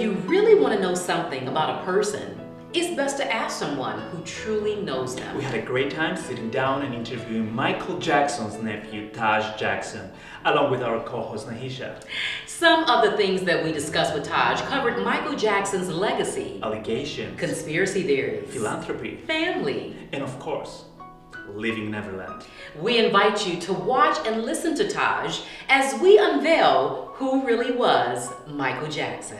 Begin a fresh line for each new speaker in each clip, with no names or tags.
you really want to know something about a person, it's best to ask someone who truly knows them.
We had a great time sitting down and interviewing Michael Jackson's nephew, Taj Jackson, along with our co-host Nahisha.
Some of the things that we discussed with Taj covered Michael Jackson's legacy,
Allegations,
conspiracy theories,
philanthropy,
family,
and of course, Leaving Neverland.
We invite you to watch and listen to Taj as we unveil who really was Michael Jackson.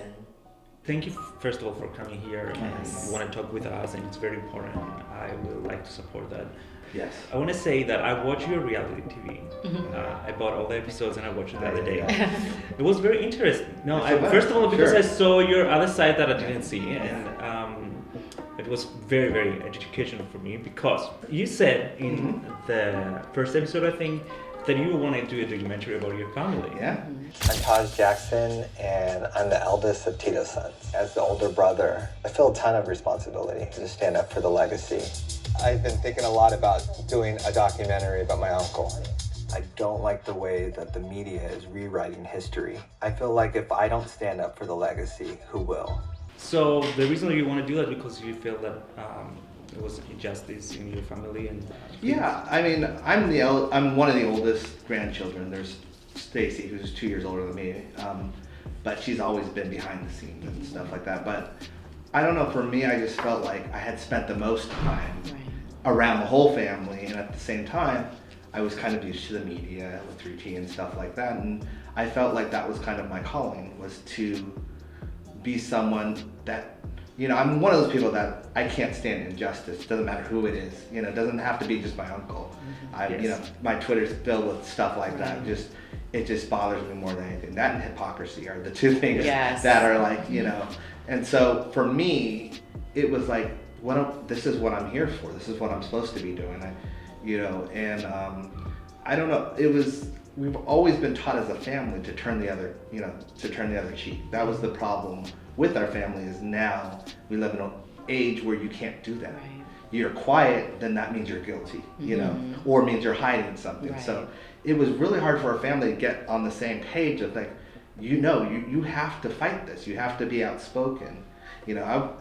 Thank you, first of all, for coming here and you want to talk with us, and it's very important. I would like to support that.
Yes.
I want to say that I watch your reality TV. I bought all the episodes and I watched it the other day. It was very interesting. No, first of all, because I saw your other side that I didn't see, and it was very, very educational for me, because you said in the first episode, I think, that you wanted to do a documentary about your family.
Yeah.
I'm Taj Jackson, and I'm the eldest of Tito's sons. As the older brother, I feel a ton of responsibility to stand up for the legacy. I've been thinking a lot about doing a documentary about my uncle. I don't like the way that the media is rewriting history. I feel like if I don't stand up for the legacy, who will?
So the reason you want to do that because you feel that there was injustice in your family, and
Yeah, I mean, I'm one of the oldest grandchildren. There's Stacy, who's 2 years older than me, but she's always been behind the scenes and stuff like that. But I don't know, for me, I just felt like I had spent the most time around the whole family, and at the same time, I was kind of used to the media with 3T and stuff like that, and I felt like that was kind of my calling, was to be someone that, you know, I'm one of those people that I can't stand injustice. Doesn't matter who it is. You know, it doesn't have to be just my uncle. You know, my Twitter's filled with stuff like that. It just bothers me more than anything. That and hypocrisy are the two things that are like, you know. And so for me, it was like, this is what I'm here for. This is what I'm supposed to be doing. I don't know. We've always been taught as a family to turn the other cheek. That was the problem with our family, is now we live in an age where you can't do that. You're quiet, then that means you're guilty, you know, or means you're hiding something. So it was really hard for our family to get on the same page of like, you have to fight this. You have to be outspoken. You know,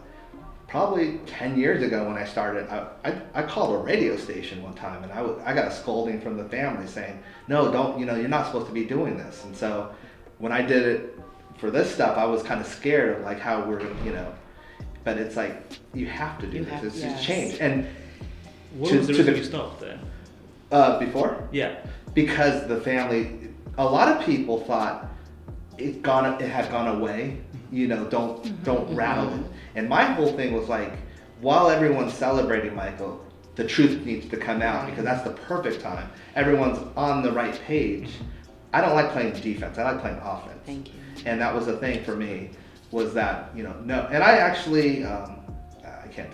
probably 10 years ago when I started, I called a radio station one time, and I got a scolding from the family saying, no, don't, you know, you're not supposed to be doing this. And so when I did it for this stuff, I was kind of scared of like how we're, you know, but it's like, you have to do this. It's just change. And
what was the reason you stopped then?
Before?
Yeah.
Because the family, a lot of people thought it had gone away. You know, don't rattle it. And my whole thing was like, while everyone's celebrating Michael, the truth needs to come out, because that's the perfect time. Everyone's on the right page. I don't like playing defense. I like playing offense.
Thank you.
And that was the thing for me, was that, you know, no. And I actually, I can't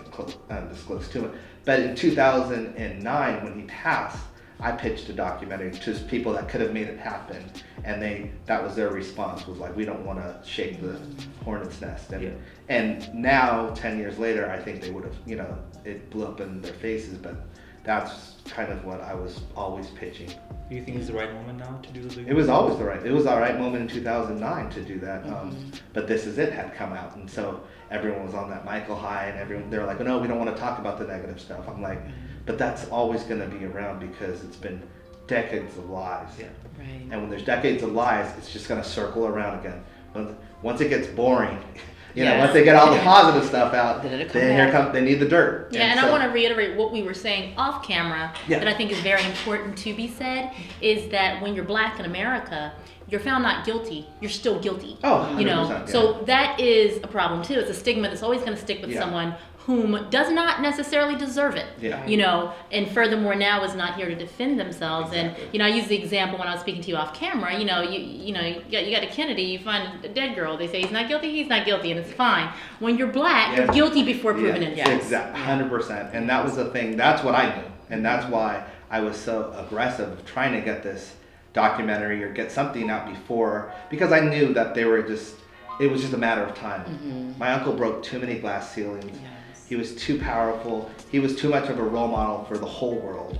disclose too much, but in 2009 when he passed, I pitched a documentary to people that could have made it happen, and that was their response, was like, we don't want to shake the hornet's nest. And now, 10 years later, I think they would have, you know, it blew up in their faces, but that's kind of what I was always pitching.
Do you think it's the right moment now to do the
It was always the right moment in 2009 to do that. But This Is It had come out, and so everyone was on that Michael high, and they were like, no, we don't want to talk about the negative stuff. I'm like, but that's always going to be around, because it's been decades of lies. And when there's decades of lies, it's just going to circle around again. Once it gets boring, you know, once they get all the positive stuff out, then they need the dirt.
And I want to reiterate what we were saying off camera that I think is very important to be said, is that when you're Black in America, you're found not guilty, you're still guilty.
Oh, 100%,
you know, so that is a problem too. It's a stigma that's always going to stick with someone whom does not necessarily deserve it. You know, and furthermore now is not here to defend themselves. And you know, I use the example when I was speaking to you off camera. You know, you got a Kennedy, you find a dead girl, they say he's not guilty, and it's fine. When you're Black, you're guilty before proven innocent.
Exactly, 100%. And that was the thing. That's what I knew, and that's why I was so aggressive of trying to get this documentary or get something out before, because I knew that it was just a matter of time. My uncle broke too many glass ceilings. He was too powerful. He was too much of a role model for the whole world.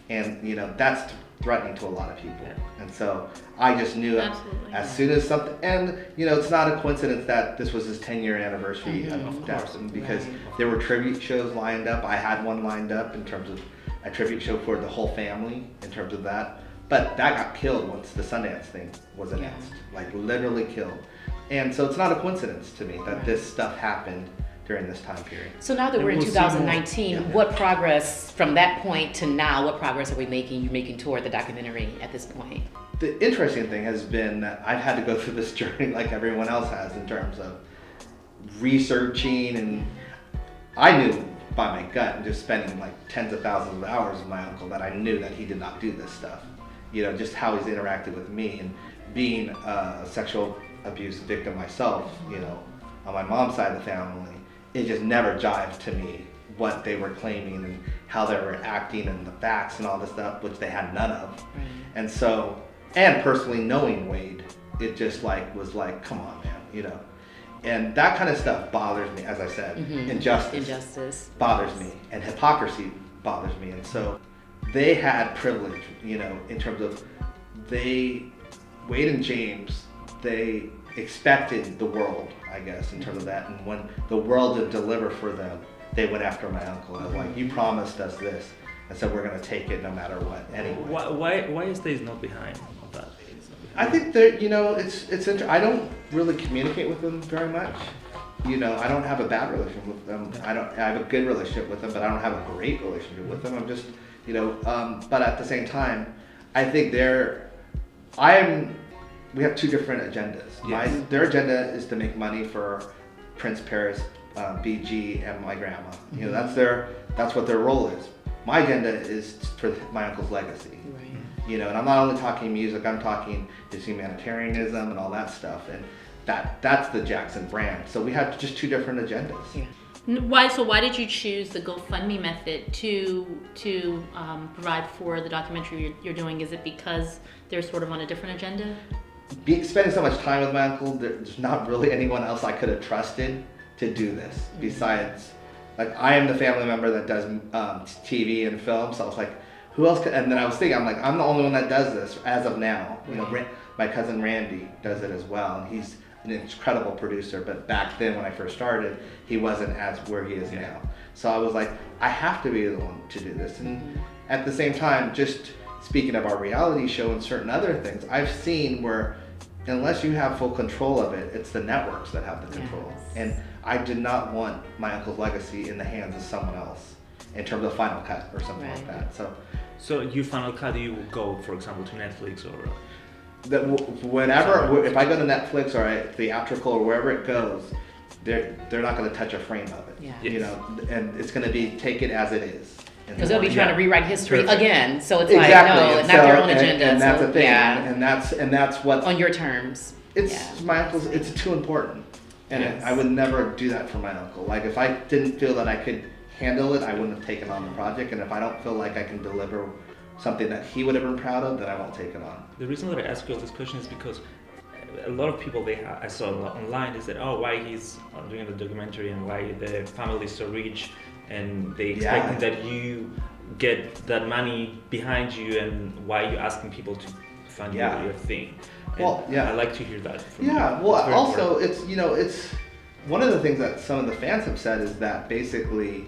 And, you know, that's threatening to a lot of people. And so I just knew
Absolutely.
as soon as something, and it's not a coincidence that this was his 10-year anniversary of Jackson, because there were tribute shows lined up. I had one lined up in terms of a tribute show for the whole family in terms of that. But that got killed once the Sundance thing was announced, like literally killed. And so it's not a coincidence to me that this stuff happened during this time period.
So now that we're in
we'll see
2019, what progress from that point to now, what progress are we making, you're making toward the documentary at this point?
The interesting thing has been that I've had to go through this journey like everyone else has in terms of researching, and I knew by my gut and just spending like tens of thousands of hours with my uncle that I knew that he did not do this stuff. Just how he's interacted with me, and being a sexual abuse victim myself, on my mom's side of the family, it just never jived to me what they were claiming and how they were acting and the facts and all this stuff, which they had none of.
Right.
And so, and personally knowing Wade, it just was like, come on, man, And that kind of stuff bothers me, as I said. Injustice bothers me, and hypocrisy bothers me. And so they had privilege, in terms of Wade and James, they expected the world, I guess, in terms of that. And when the world didn't deliver for them, they went after my uncle. And like, you promised us this, and so we're going to take it no matter what. Anyway.
Why is they not behind on that?
I think that it's I don't really communicate with them very much. I don't have a bad relationship with them. I have a good relationship with them, but I don't have a great relationship with them. I'm just but at the same time, I think we have two different agendas.
Yes.
Their agenda is to make money for Prince Paris, BG, and my grandma. That's what their role is. My agenda is for my uncle's legacy.
Right.
And I'm not only talking music, I'm talking his humanitarianism and all that stuff, and that's the Jackson brand. So we have just two different agendas.
Yeah.
Why did you choose the GoFundMe method to provide for the documentary you're doing? Is it because they're sort of on a different agenda?
Spending so much time with my uncle, there's not really anyone else I could have trusted to do this besides, like, I am the family member that does TV and film, so I was like, who else could? And then I was thinking, I'm the only one that does this as of now. My cousin Randy does it as well, and he's an incredible producer, but back then when I first started, he wasn't as where he is now. So I was like, I have to be the one to do this. And at the same time, just speaking of our reality show and certain other things, I've seen where unless you have full control of it, it's the networks that have the control.
Yes.
And I did not want my uncle's legacy in the hands of someone else in terms of Final Cut or something like that.
So you Final Cut, you will go, for example, to Netflix or...
Whenever, if I go to Netflix or a theatrical or wherever it goes, they're not going to touch a frame of it.
Yeah.
And it's going to be take it as it is.
Because they'll be trying to rewrite history
Perfect.
again, so it's
Exactly.
like, no, it's not their own agenda.
And that's the thing.
Yeah.
And that's what
On your terms.
it's my uncle's. It's too important, and
Yes.
I would never do that for my uncle. Like, if I didn't feel that I could handle it, I wouldn't have taken on the project. And if I don't feel like I can deliver something that he would have been proud of, then I won't take it on.
The reason that I ask you all this question is because a lot of people I saw online is that, why he's doing the documentary and why the family is so rich, and they expect that you get that money behind you, and why you're asking people to fund your thing. And I like to hear that from you.
Well, also important. It's one of the things that some of the fans have said is that basically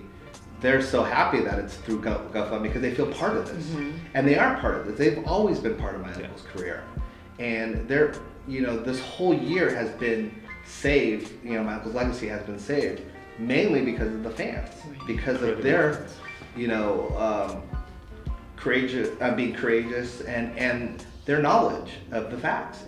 they're so happy that it's through GoFundMe because they feel part of this, and they are part of this. They've always been part of my uncle's career, and they're this whole year has been saved. My uncle's legacy has been saved mainly because of the fans, because of their courageous, being courageous, and their knowledge of the facts,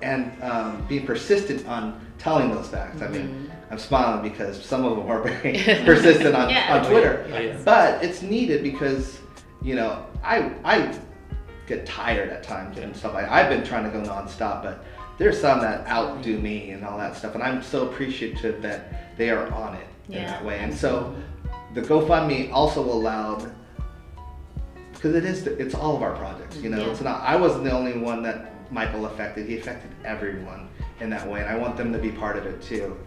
and being persistent on telling those facts. I mean, I'm smiling because some of them are very persistent on Twitter, but it's needed because I get tired at times and stuff. I've been trying to go nonstop, but there's some that outdo me and all that stuff, and I'm so appreciative that they are on it in that way. And so the GoFundMe also allowed, because it's all of our projects. It's not. I wasn't the only one that Michael affected. He affected everyone in that way, and I want them to be part of it too.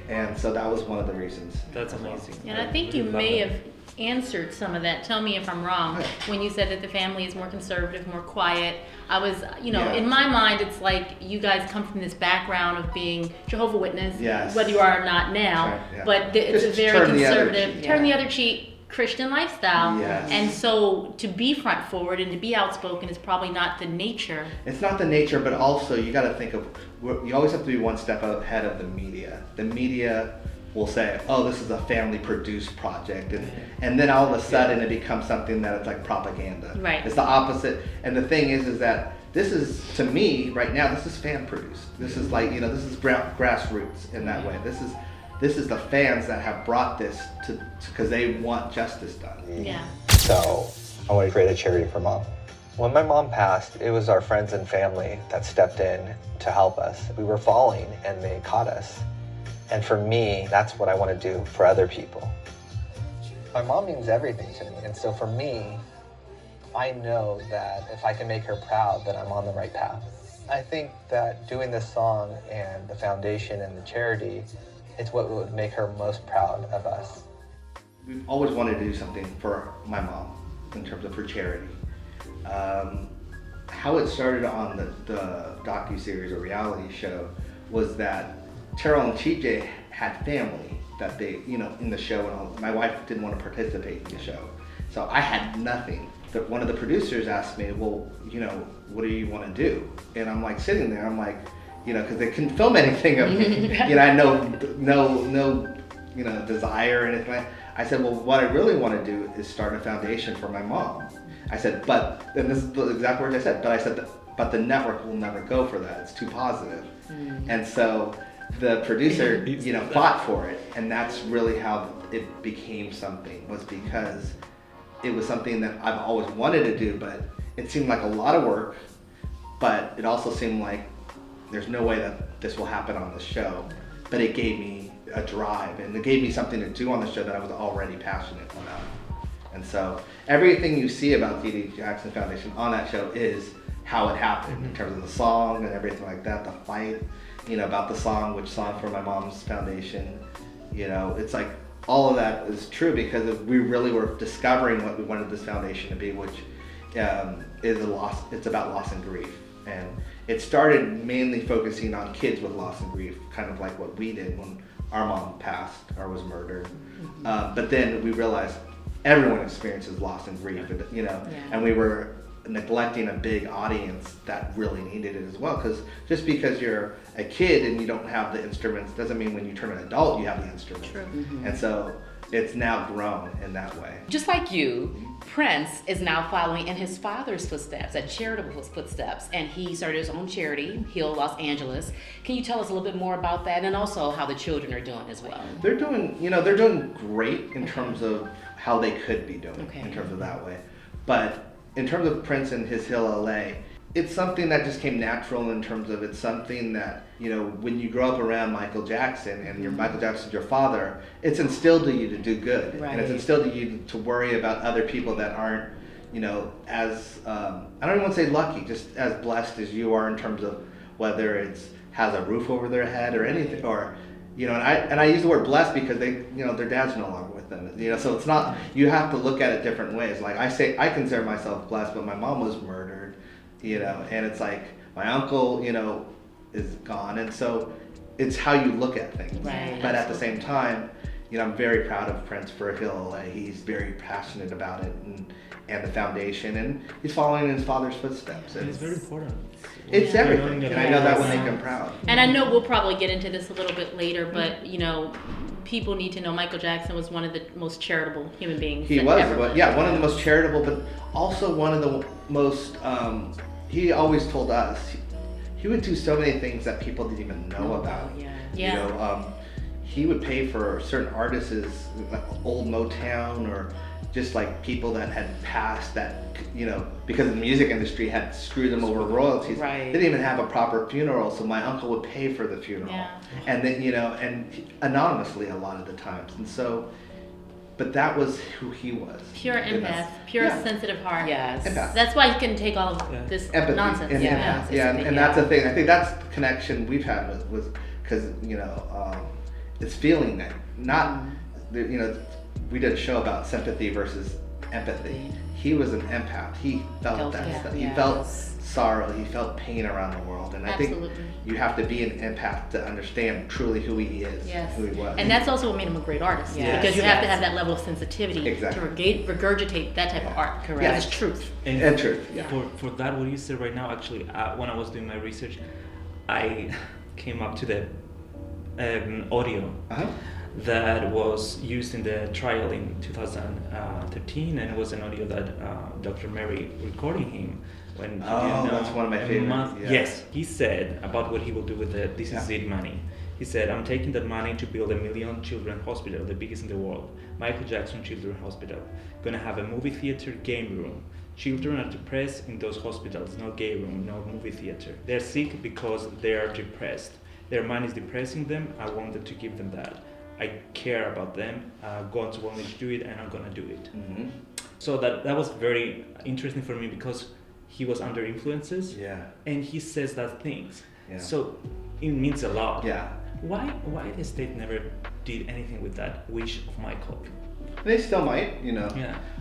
And so that was one of the reasons.
That's amazing.
And I think you may have answered some of that. Tell me if I'm wrong. When you said that the family is more conservative, more quiet, I was, in my mind, it's like you guys come from this background of being Jehovah's Witness, whether you are or not now, but it's a very conservative, turn the other cheek Christian lifestyle. And so to be front forward and to be outspoken is probably not the nature. It's
not the nature, but also you got to think of, you always have to be one step ahead of the media. The media will say, oh, this is a family produced project, and then all of a sudden it becomes something that it's like propaganda.
Right.
It's the opposite. And the thing is that this is, to me right now, this is fan produced. This is like, this is grassroots in that way. This is the fans that have brought this to because they want justice done.
Yeah.
So I want to create a charity for Mom. When my mom passed, it was our friends and family that stepped in to help us. We were falling and they caught us. And for me, that's what I want to do for other people. My mom means everything to me. And so for me, I know that if I can make her proud, that I'm on the right path. I think that doing this song and the foundation and the charity, it's what would make her most proud of us.
We've always wanted to do something for my mom in terms of her charity. How it started on the docu-series or reality show was that Terrell and TJ had family that they, in the show, and my wife didn't want to participate in the show. So I had nothing. One of the producers asked me, well, what do you want to do? And I'm like sitting there, I'm like, because they couldn't film anything of me. I had no desire or anything. I said, well, what I really want to do is start a foundation for my mom. I said, and this is the exact words I said, but the network will never go for that. It's too positive. And so the producer, fought for it, and that's really how it became something, was because it was something that I've always wanted to do, but it seemed like a lot of work, but it also seemed like there's no way that this will happen on the show. But it gave me a drive, and it gave me something to do on the show that I was already passionate about. And so everything you see about the Jackson Foundation on that show is how it happened, in terms of the song and everything like that, the fight, about the song, which song for my mom's foundation. It's like all of that is true because we really were discovering what we wanted this foundation to be, which is it's about loss and grief. And it started mainly focusing on kids with loss and grief, kind of like what we did when our mom passed or was murdered. But then we realized everyone experiences loss and grief, and we were neglecting a big audience that really needed it as well. Because just because you're a kid and you don't have the instruments doesn't mean when you turn an adult you have the instruments.
True.
And so it's now grown in that way.
Just like you, Prince is now following in his father's footsteps, at charitable footsteps, and he started his own charity, Heal Los Angeles. Can you tell us a little bit more about that, and also how the children are doing as well?
They're doing great in terms of how they could be doing, in terms of that way. But in terms of Prince and his Heal LA, it's something that just came natural in terms of it's something that, when you grow up around Michael Jackson and Michael Jackson's your father, it's instilled in you to do good.
Right.
And it's instilled in you to worry about other people that aren't, as, I don't even want to say lucky, just as blessed as you are in terms of whether it's has a roof over their head or anything, or, and I use the word blessed because they, their dad's no longer with them. So it's not, you have to look at it different ways. Like I consider myself blessed, but my mom was murdered. And it's like my uncle, is gone, and so it's how you look at things.
Right.
But at the same time, I'm very proud of Prince for Heal LA. He's very passionate about it and the foundation, and he's following in his father's footsteps. And
it's very important.
It's everything, and I know that will make him proud.
And I know we'll probably get into this a little bit later, but people need to know Michael Jackson was one of the most charitable human beings.
He was, one of the most charitable, but also one of the most. He always told us he would do so many things that people didn't even know about. He would pay for certain artists, old Motown, or just like people that had passed that, because the music industry had screwed them over royalties.
Right.
They didn't even have a proper funeral, so my uncle would pay for the funeral.
Yeah.
And then, and anonymously a lot of the times. And so, but that was who he was.
Pure empath, pure sensitive heart.
Yes.
Empath.
That's why he can take all of this
Empathy.
nonsense.
And and that's the thing. I think that's the connection we've had with because, it's feeling that. Not we did a show about sympathy versus empathy. He was an empath. He felt that stuff. He felt sorrow. He felt pain around the world. And I think you have to be an empath to understand truly who he is, who he was.
And that's also what made him a great artist. Because you have to have that level of sensitivity to regurgitate that type of art.
Correct.
Because it's truth.
And truth.
For that, what you said right now, actually, when I was doing my research, I came up to the audio that was used in the trial in 2013, and it was an audio that Dr. Mary recording him when
that's one of my favorites.
Yes, he said about what he will do with the This Is It money. He said, I'm taking that money to build a 1 million children hospital, the biggest in the world. Michael Jackson Children's Hospital. Gonna have a movie theater, game room. Children are depressed in those hospitals, no game room, no movie theater. They're sick because they are depressed. Their mind is depressing them. I wanted to give them that. I care about them. God wanted me to do it, and I'm gonna do it.
Mm-hmm.
So that was very interesting for me because he was under influences. And he says that things. So it means a lot. Why the state never did anything with that wish of Michael?
They still might,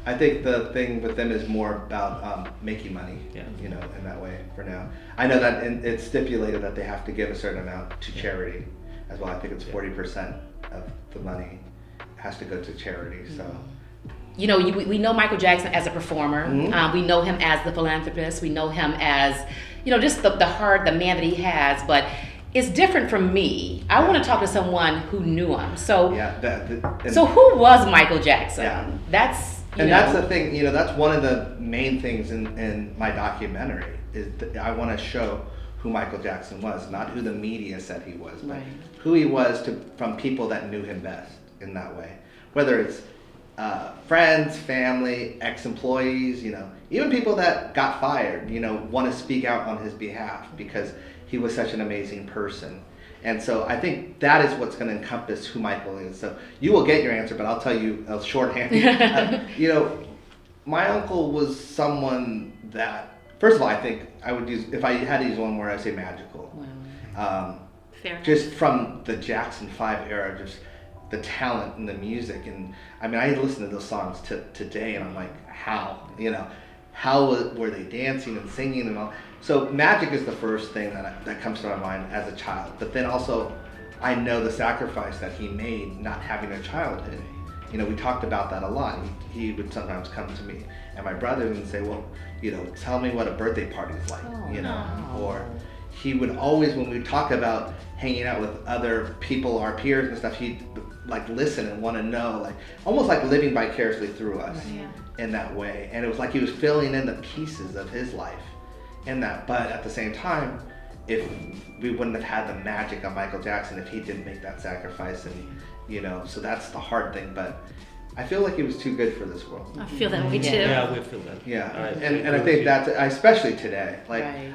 I think the thing with them is more about making money, in that way for now. I know that it's stipulated that they have to give a certain amount to charity as well. I think it's 40% of the money has to go to charity, so.
We know Michael Jackson as a performer. We know him as the philanthropist. We know him as, just the heart, the man that he has, but it's different from me. I want to talk to someone who knew him. So, so who was Michael Jackson? That's
the thing. That's one of the main things in my documentary is that I want to show who Michael Jackson was, not who the media said he was, but who he was from people that knew him best in that way. Whether it's friends, family, ex-employees, even people that got fired, want to speak out on his behalf because he was such an amazing person. And so I think that is what's going to encompass who Michael is. So you will get your answer, but I'll tell you a shorthand. My uncle was someone that, first of all, I think I would use, if I had to use one word, I'd say magical.
Fair.
Just from the Jackson 5 era, just the talent and the music. And I listen to those songs today and I'm like, how? How were they dancing and singing and all? So magic is the first thing that comes to my mind as a child. But then also, I know the sacrifice that he made not having a childhood. We talked about that a lot. He would sometimes come to me and my brother and say, well, tell me what a birthday party is like, or he would always, when we talk about hanging out with other people, our peers and stuff, he'd listen and want to know, almost like living vicariously through us in that way. And it was like he was filling in the pieces of his life in that. But at the same time, if we wouldn't have had the magic of Michael Jackson if he didn't make that sacrifice, and so that's the hard thing. But I feel like he was too good for this world.
I feel that way too.
Yeah, we feel that.
And I think that's, especially today,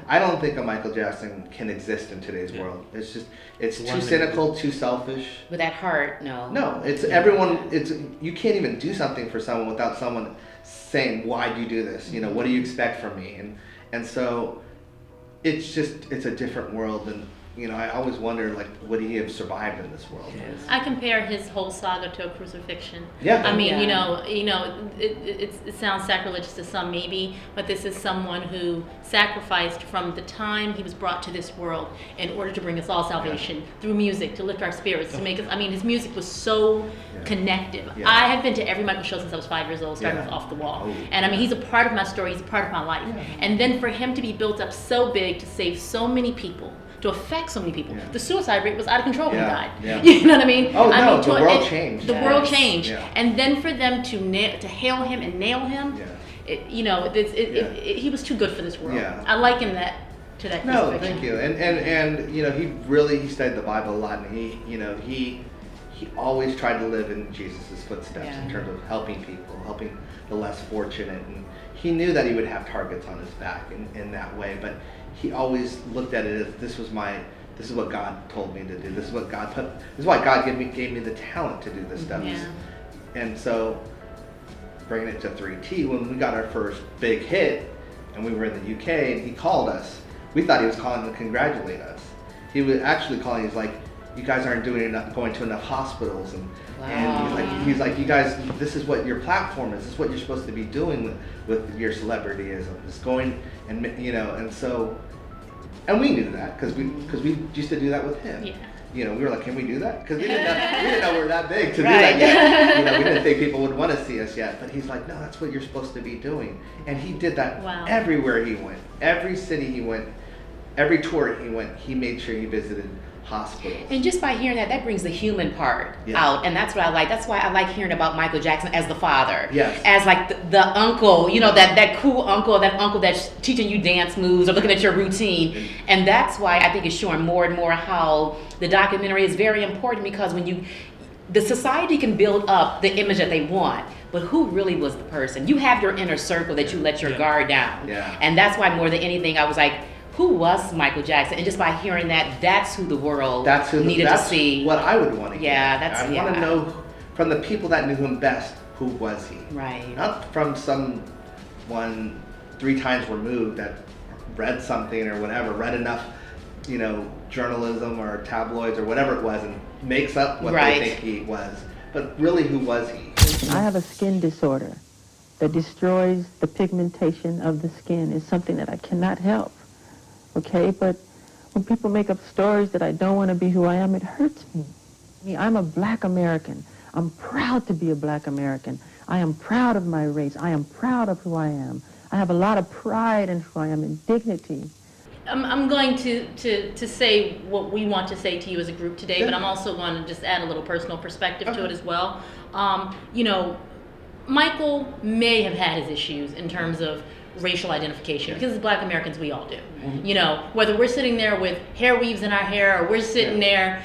I don't think a Michael Jackson can exist in today's world. It's just, it's too cynical, too selfish.
With that heart, no.
No, it's everyone, you can't even do something for someone without someone saying, why do you do this? What do you expect from me? And so it's a different world. And I always wonder, would he have survived in this world?
I compare his whole saga to a crucifixion. It sounds sacrilegious to some maybe, but this is someone who sacrificed from the time he was brought to this world in order to bring us all salvation through music, to lift our spirits, to make us, his music was so connective. I have been to every Michael show since I was 5 years old, starting with Off the Wall. And he's a part of my story, he's a part of my life. And then for him to be built up so big, to save so many people, to affect so many people. The suicide rate was out of control when he died. You know what I mean?
The world changed.
The world changed. And then for them to hail him and nail him, he was too good for this world. I liken that to that crucifixion.
No, thank you. And he studied the Bible a lot, and he always tried to live in Jesus' footsteps in terms of helping people, helping the less fortunate, and he knew that he would have targets on his back in that way, but he always looked at it as this is what God told me to do. This is what God this is why God gave me the talent to do this stuff. And so bringing it to 3T, when we got our first big hit and we were in the UK and he called us, we thought he was calling to congratulate us. He was actually calling, he's like, you guys aren't doing enough, going to enough hospitals, and
Wow.
and he's like, you guys, this is what your platform is. This is what you're supposed to be doing with your celebrityism. It's going and and so, and we knew that because we used to do that with him.
Yeah.
We were like, can we do that? Because we didn't know we were that big to do
Right.
that yet. We didn't think people would want to see us yet. But he's like, no, that's what you're supposed to be doing. And he did that
Wow.
everywhere he went. Every city he went, every tour he went, he made sure he visited hospitals.
And just by hearing that brings the human part
Yeah.
out, and that's what I like. That's why I like hearing about Michael Jackson as the father,
Yes.
as like the uncle, that cool uncle, that uncle that's teaching you dance moves or looking at your routine, and that's why I think it's showing more and more how the documentary is very important, because when the society can build up the image that they want, but who really was the person? You have your inner circle that you let your guard down,
Yeah.
and that's why more than anything I was like, who was Michael Jackson? And just by hearing that, that's who the world needed to see.
What I would want to hear.
Yeah,
I want to know from the people that knew him best, who was he?
Right.
Not from someone 3 times removed that read something or whatever, read enough, journalism or tabloids or whatever it was, and makes up what
Right.
they think he was. But really, who was he?
I have a skin disorder that destroys the pigmentation of the skin. It's something that I cannot help. Okay, but when people make up stories that I don't want to be who I am, it hurts me. I'm a black American. I'm proud to be a black American. I am proud of my race. I am proud of who I am. I have a lot of pride in who I am and dignity.
I'm going to say what we want to say to you as a group today, but I'm also going to just add a little personal perspective to it as well. Michael may have had his issues in terms of racial identification, because as black Americans we all do. Whether we're sitting there with hair weaves in our hair, or we're sitting there,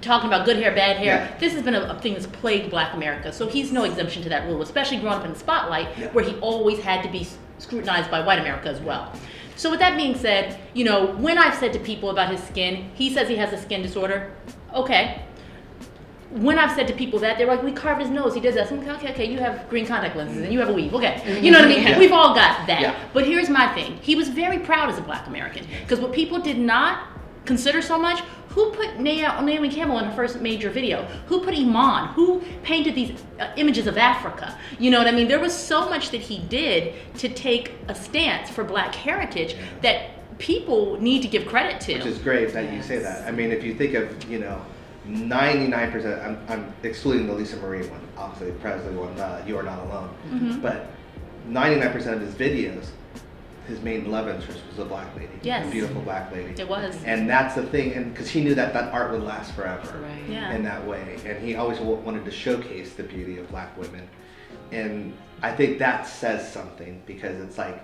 talking about good hair, bad hair.
Yeah.
This has been a thing that's plagued black America. So he's no exemption to that rule, especially growing up in the spotlight, where he always had to be scrutinized by white America as well. So with that being said, when I've said to people about his skin, he says he has a skin disorder. Okay. When I've said to people that, they're like, we carved his nose, he does that. So I'm like, okay, you have green contact lenses and you have a weave, okay. You know what I mean?
Yeah.
We've all got that.
Yeah.
But here's my thing. He was very proud as a black American. Because what people did not consider so much, who put Naomi Campbell in her first major video? Who put Iman? Who painted these images of Africa? You know what I mean? There was so much that he did to take a stance for black heritage that people need to give credit to.
Which is great that you say that. I mean, if you think of, 99%, I'm excluding the Lisa Marie one, obviously, Presley one, You Are Not Alone. But 99% of his videos, his main love interest was a black lady.
Yes.
A beautiful black lady.
It was.
And that's the thing, and because he knew that art would last forever
Right.
Yeah.
in that way. And he always wanted to showcase the beauty of black women. And I think that says something, because it's like,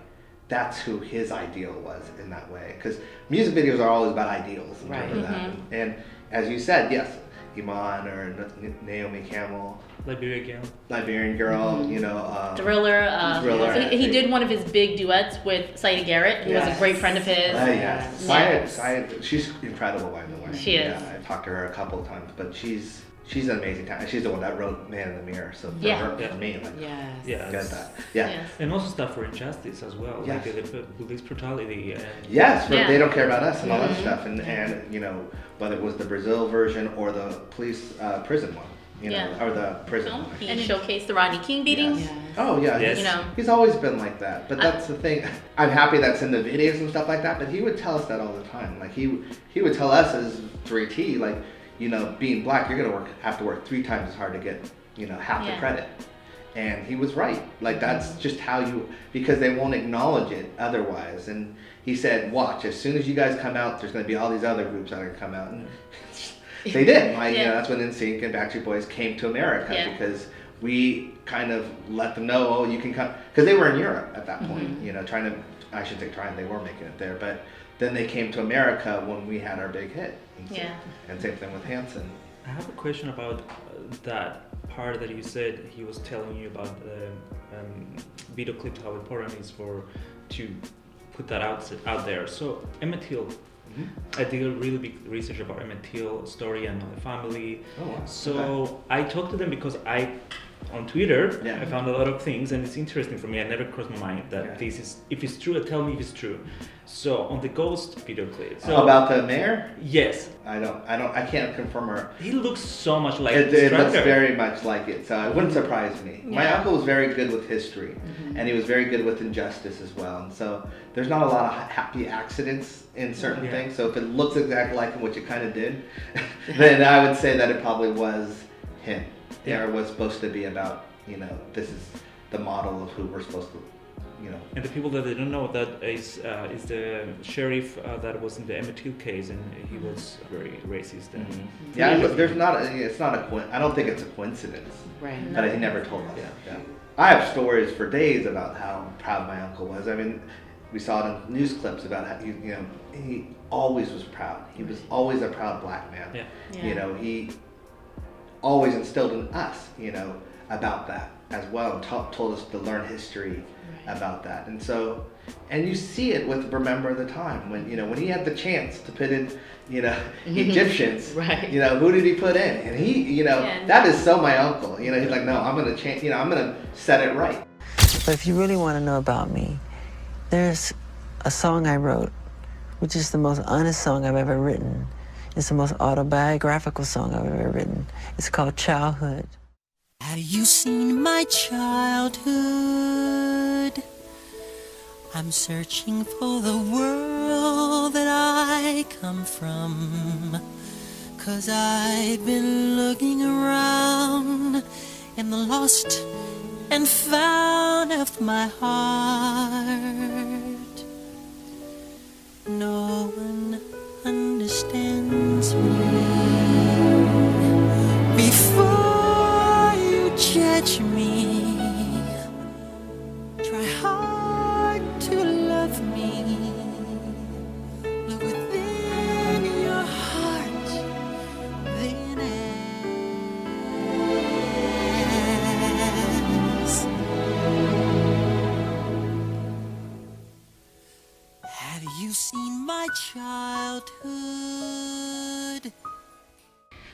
that's who his ideal was in that way. Because music videos are always about ideals. In terms of that. And as you said, yes, Iman or Naomi Campbell, Liberian Girl,
Thriller.
Thriller.
So he did one of his big duets with Saida Garrett, who was a great friend of his.
Yes.
Yes.
She's incredible, by the way.
She is.
Yeah, I've talked to her a couple of times, but she's an amazing talent. She's the one that wrote Man in the Mirror. So for her, for me, like,
Yes.
got that. Yeah.
Yes.
And also stuff for injustice as well,
Yes.
like the police brutality. And
Yes,
Yeah.
they don't care about us and all that stuff, and whether it was the Brazil version or the police prison one, or the prison one.
He showcased the Rodney King beatings.
Yes.
Oh yeah,
Yes.
he's always been like that. But that's the thing. I'm happy that's in the videos and stuff like that. But he would tell us that all the time. Like he would tell us as 3T, like, being black, you're gonna have to work 3 times as hard to get half the credit. And he was right. Like, that's just how because they won't acknowledge it otherwise. And he said, watch, as soon as you guys come out, there's going to be all these other groups that are going to come out. And they did. That's when NSYNC and Backstreet Boys came to America, because we kind of let them know, oh, you can come. Because they were in Europe at that point, I shouldn't say trying, they were making it there. But then they came to America when we had our big hit. And same thing with Hanson.
I have a question about that part that you said he was telling you about the video clips, how important it is to put that out there. So Emmett Till, I did a really big research about Emmett Till story and the family.
Oh, wow.
So I talked to them because I on Twitter,
Yeah.
I found a lot of things, and it's interesting for me. I never crossed my mind that this is, if it's true, tell me if it's true. So on the Ghost video clip. So
about the mayor?
Yes.
I can't confirm or.
He looks so much like
It looks
Strander.
very much like it, so it wouldn't surprise me.
Yeah.
My uncle was very good with history, and he was very good with injustice as well. And so there's not a lot of happy accidents in certain things. So if it looks exactly like him, which it kind of did, then I would say that it probably was him.
Yeah.
Or was supposed to be about, this is the model of who we're supposed to,
And the people that they don't know, that is the sheriff that was in the Emmett Till case, and he was very racist. And
Yeah, it's not I don't think it's a coincidence.
Right.
But he never told us.
Yeah.
I have stories for days about how proud my uncle was. I mean, we saw it in news clips about how he always was proud. He was always a proud black man.
Yeah.
He always instilled in us, about that as well, and told us to learn history about that. And so, and you see it with Remember the Time when when he had the chance to put in Egyptians,
Right.
Who did he put in? And he, that is so my uncle. He's like, no, I'm gonna change. I'm gonna set it right.
But if you really want to know about me, there's a song I wrote, which is the most honest song I've ever written. It's the most autobiographical song I've ever written. It's called Childhood.
Have you seen my childhood? I'm searching for the world that I come from, 'cause I've been looking around in the lost and found of my heart. No one understands me. Before you judge me, try hard to love me. Look within your heart, then ask. Have you seen my childhood?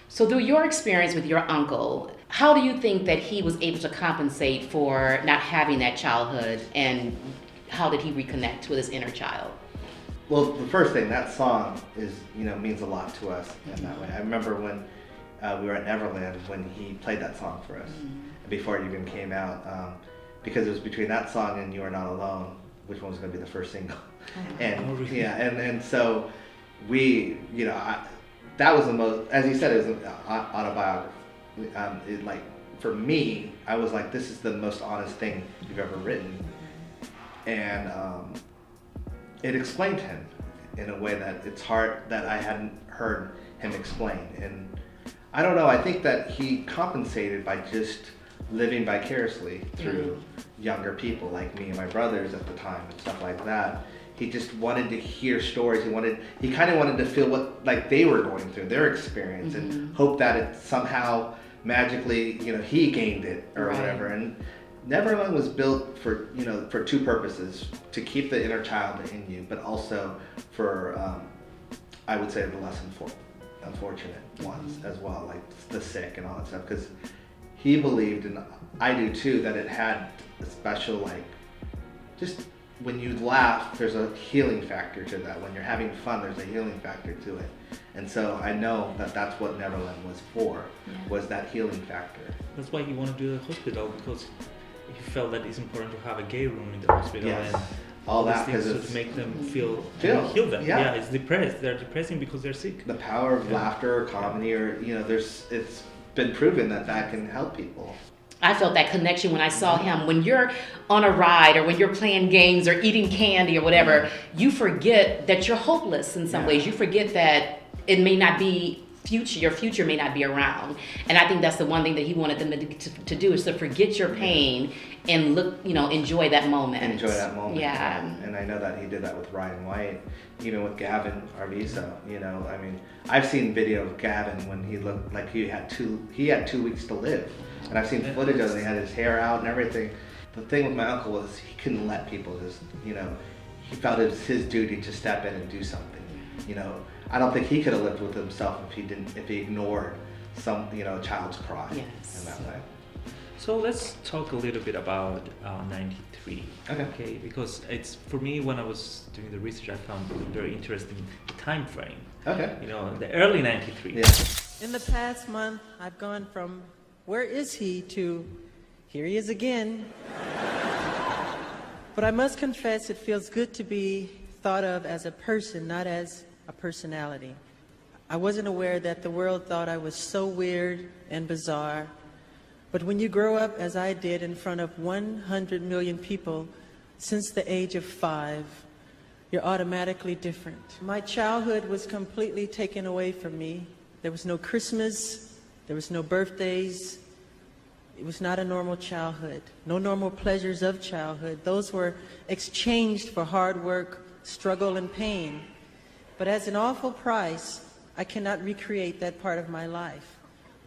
So through your experience with your uncle, how do you think that he was able to compensate for not having that childhood, and how did he reconnect with his inner child?
Well, the first thing, that song is, means a lot to us in that way. I remember when we were at Neverland when he played that song for us, before it even came out, because it was between that song and You Are Not Alone, which one was going to be the first single. And so we, that was the most, as you said, it was an autobiography. For me, I was like, this is the most honest thing you've ever written. And it explained him in a way that it's hard, that I hadn't heard him explain. And I don't know, I think that he compensated by just living vicariously through younger people like me and my brothers at the time and stuff like that. He just wanted to hear stories. He kind of wanted to feel what they were going through, their experience, and hope that it somehow magically, he gained it or whatever. And Neverland was built for, for two purposes: to keep the inner child in you, but also for, I would say, the less unfortunate ones as well, like the sick and all that stuff. Because he believed, and I do too, that it had a special, just when you laugh, there's a healing factor to that. When you're having fun, there's a healing factor to it. And so I know that that's what Neverland was for, was that healing factor.
That's why he wanted to do the hospital, because he felt that it's important to have a gay room in the hospital.
Yes.
And
all that
things
because
to make them heal them.
Yeah.
It's depressed. They're depressing because they're sick.
The power of laughter or comedy, or it's been proven that can help people.
I felt that connection when I saw him. When you're on a ride or when you're playing games or eating candy or whatever, you forget that you're hopeless in some ways. You forget that it may not be your future may not be around. And I think that's the one thing that he wanted them to do, is to forget your pain and enjoy that moment.
Enjoy that moment.
Yeah.
And I know that he did that with Ryan White, even with Gavin Arvizo. I've seen video of Gavin when he looked like he had 2 weeks to live. And I've seen footage of it. He had his hair out and everything. The thing with my uncle was he couldn't let people just, he felt it was his duty to step in and do something. I don't think he could have lived with himself if he ignored some, child's cry in that way.
So let's talk a little bit about 93.
Okay.
Because it's, for me, when I was doing the research, I found it very interesting the time frame.
Okay.
You know, the early 93.
Yeah.
In the past month, I've gone from where is he to here he is again. But I must confess it feels good to be thought of as a person, not as a personality. I wasn't aware that the world thought I was so weird and bizarre. But when you grow up, as I did, in front of 100 million people since the age of 5, you're automatically different. My childhood was completely taken away from me. There was no Christmas, there was no birthdays. It was not a normal childhood, no normal pleasures of childhood. Those were exchanged for hard work, struggle, and pain. But as an awful price, I cannot recreate that part of my life,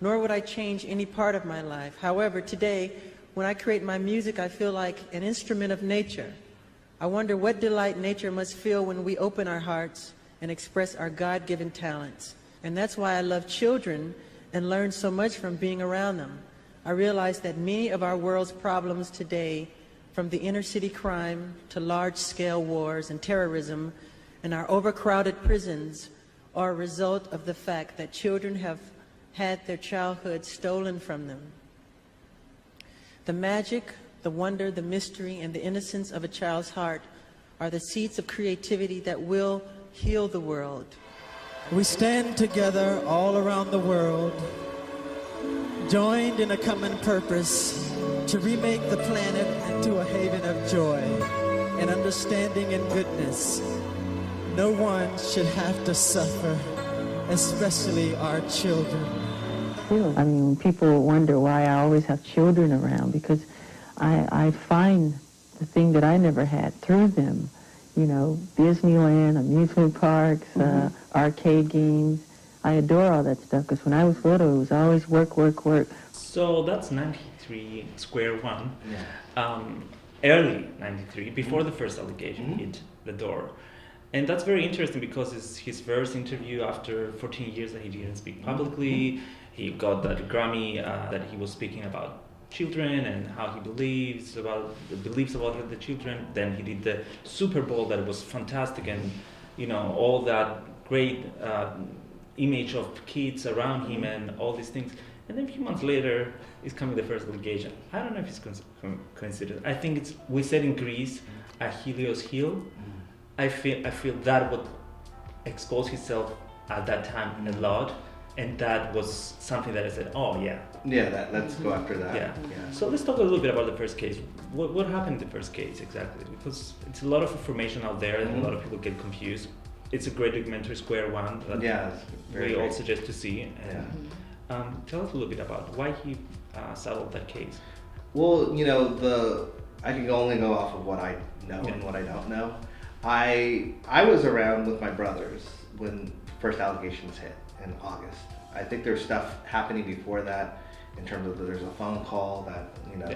nor would I change any part of my life. However, today, when I create my music, I feel like an instrument of nature. I wonder what delight nature must feel when we open our hearts and express our God-given talents. And that's why I love children and learn so much from being around them. I realize that many of our world's problems today, from the inner city crime to large-scale wars and terrorism and our overcrowded prisons, are a result of the fact that children have had their childhood stolen from them. The magic, the wonder, the mystery, and the innocence of a child's heart are the seeds of creativity that will heal the world.
We stand together all around the world, joined in a common purpose to remake the planet into a haven of joy and understanding and goodness. No one should have to suffer, especially our children.
I mean, people wonder why I always have children around, because I find the thing that I never had through them. You know, Disneyland, amusement parks, arcade games. I adore all that stuff, because when I was little, it was always work, work, work.
So that's 93, square one. Yeah. Early 93, before the first allegation hit the door. And that's very interesting because it's his first interview after 14 years that he didn't speak publicly. He got that Grammy that he was speaking about children and how he believes about the children. Then he did the Super Bowl that was fantastic, and you know, all that great image of kids around him and all these things. And then a few months later is coming the first allegation. I don't know if it's considered. I think it's, we said in Greece, Achilles' heel. I feel that would expose himself at that time a lot, and that was something that I said, oh yeah.
Yeah, let's go after that.
Yeah. So let's talk a little bit about the first case. What happened in the first case exactly? Because it's a lot of information out there, and a lot of people get confused. It's a great documentary, Square One, that we all suggest to see. And, tell us a little bit about why he settled that case.
Well, you know, I can only go off of what I know and what I don't know. I was around with my brothers when first allegations hit in August. I think there's stuff happening before that in terms of there's a phone call that, you know,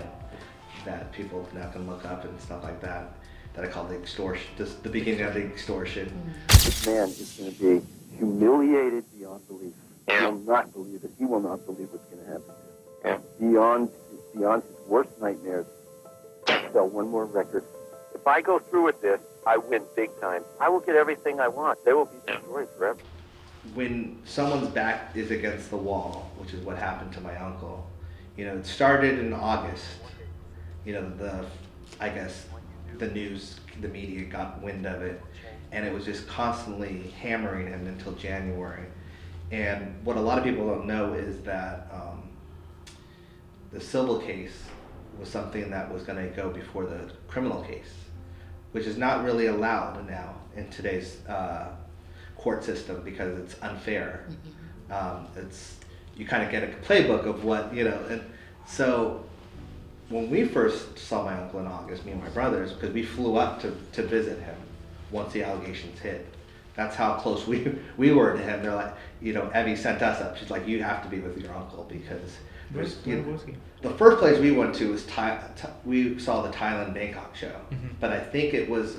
that people now can look up and stuff like that, that I call the extortion, the beginning of the extortion.
This man is going to be humiliated beyond belief. He will not believe it. He will not believe what's going to happen to him. Beyond his worst nightmares, I'll sell one more record. If I go through with this, I win big time. I will get everything I want. They will be destroyed forever.
When someone's back is against the wall, which is what happened to my uncle, you know, it started in August. You know, I guess the news, the media got wind of it, and it was just constantly hammering him until January. And what a lot of people don't know is that the civil case was something that was going to go before the criminal case, which is not really allowed now in today's court system because it's unfair. You kind of get a playbook of what, you know, and so when we first saw my uncle in August, me and my brothers, because we flew up to visit him once the allegations hit. That's how close we were to him. They're like, you know, Evie sent us up. She's like, you have to be with your uncle because
Where was he?
The first place we went to was we saw the Thailand Bangkok show, but I think it was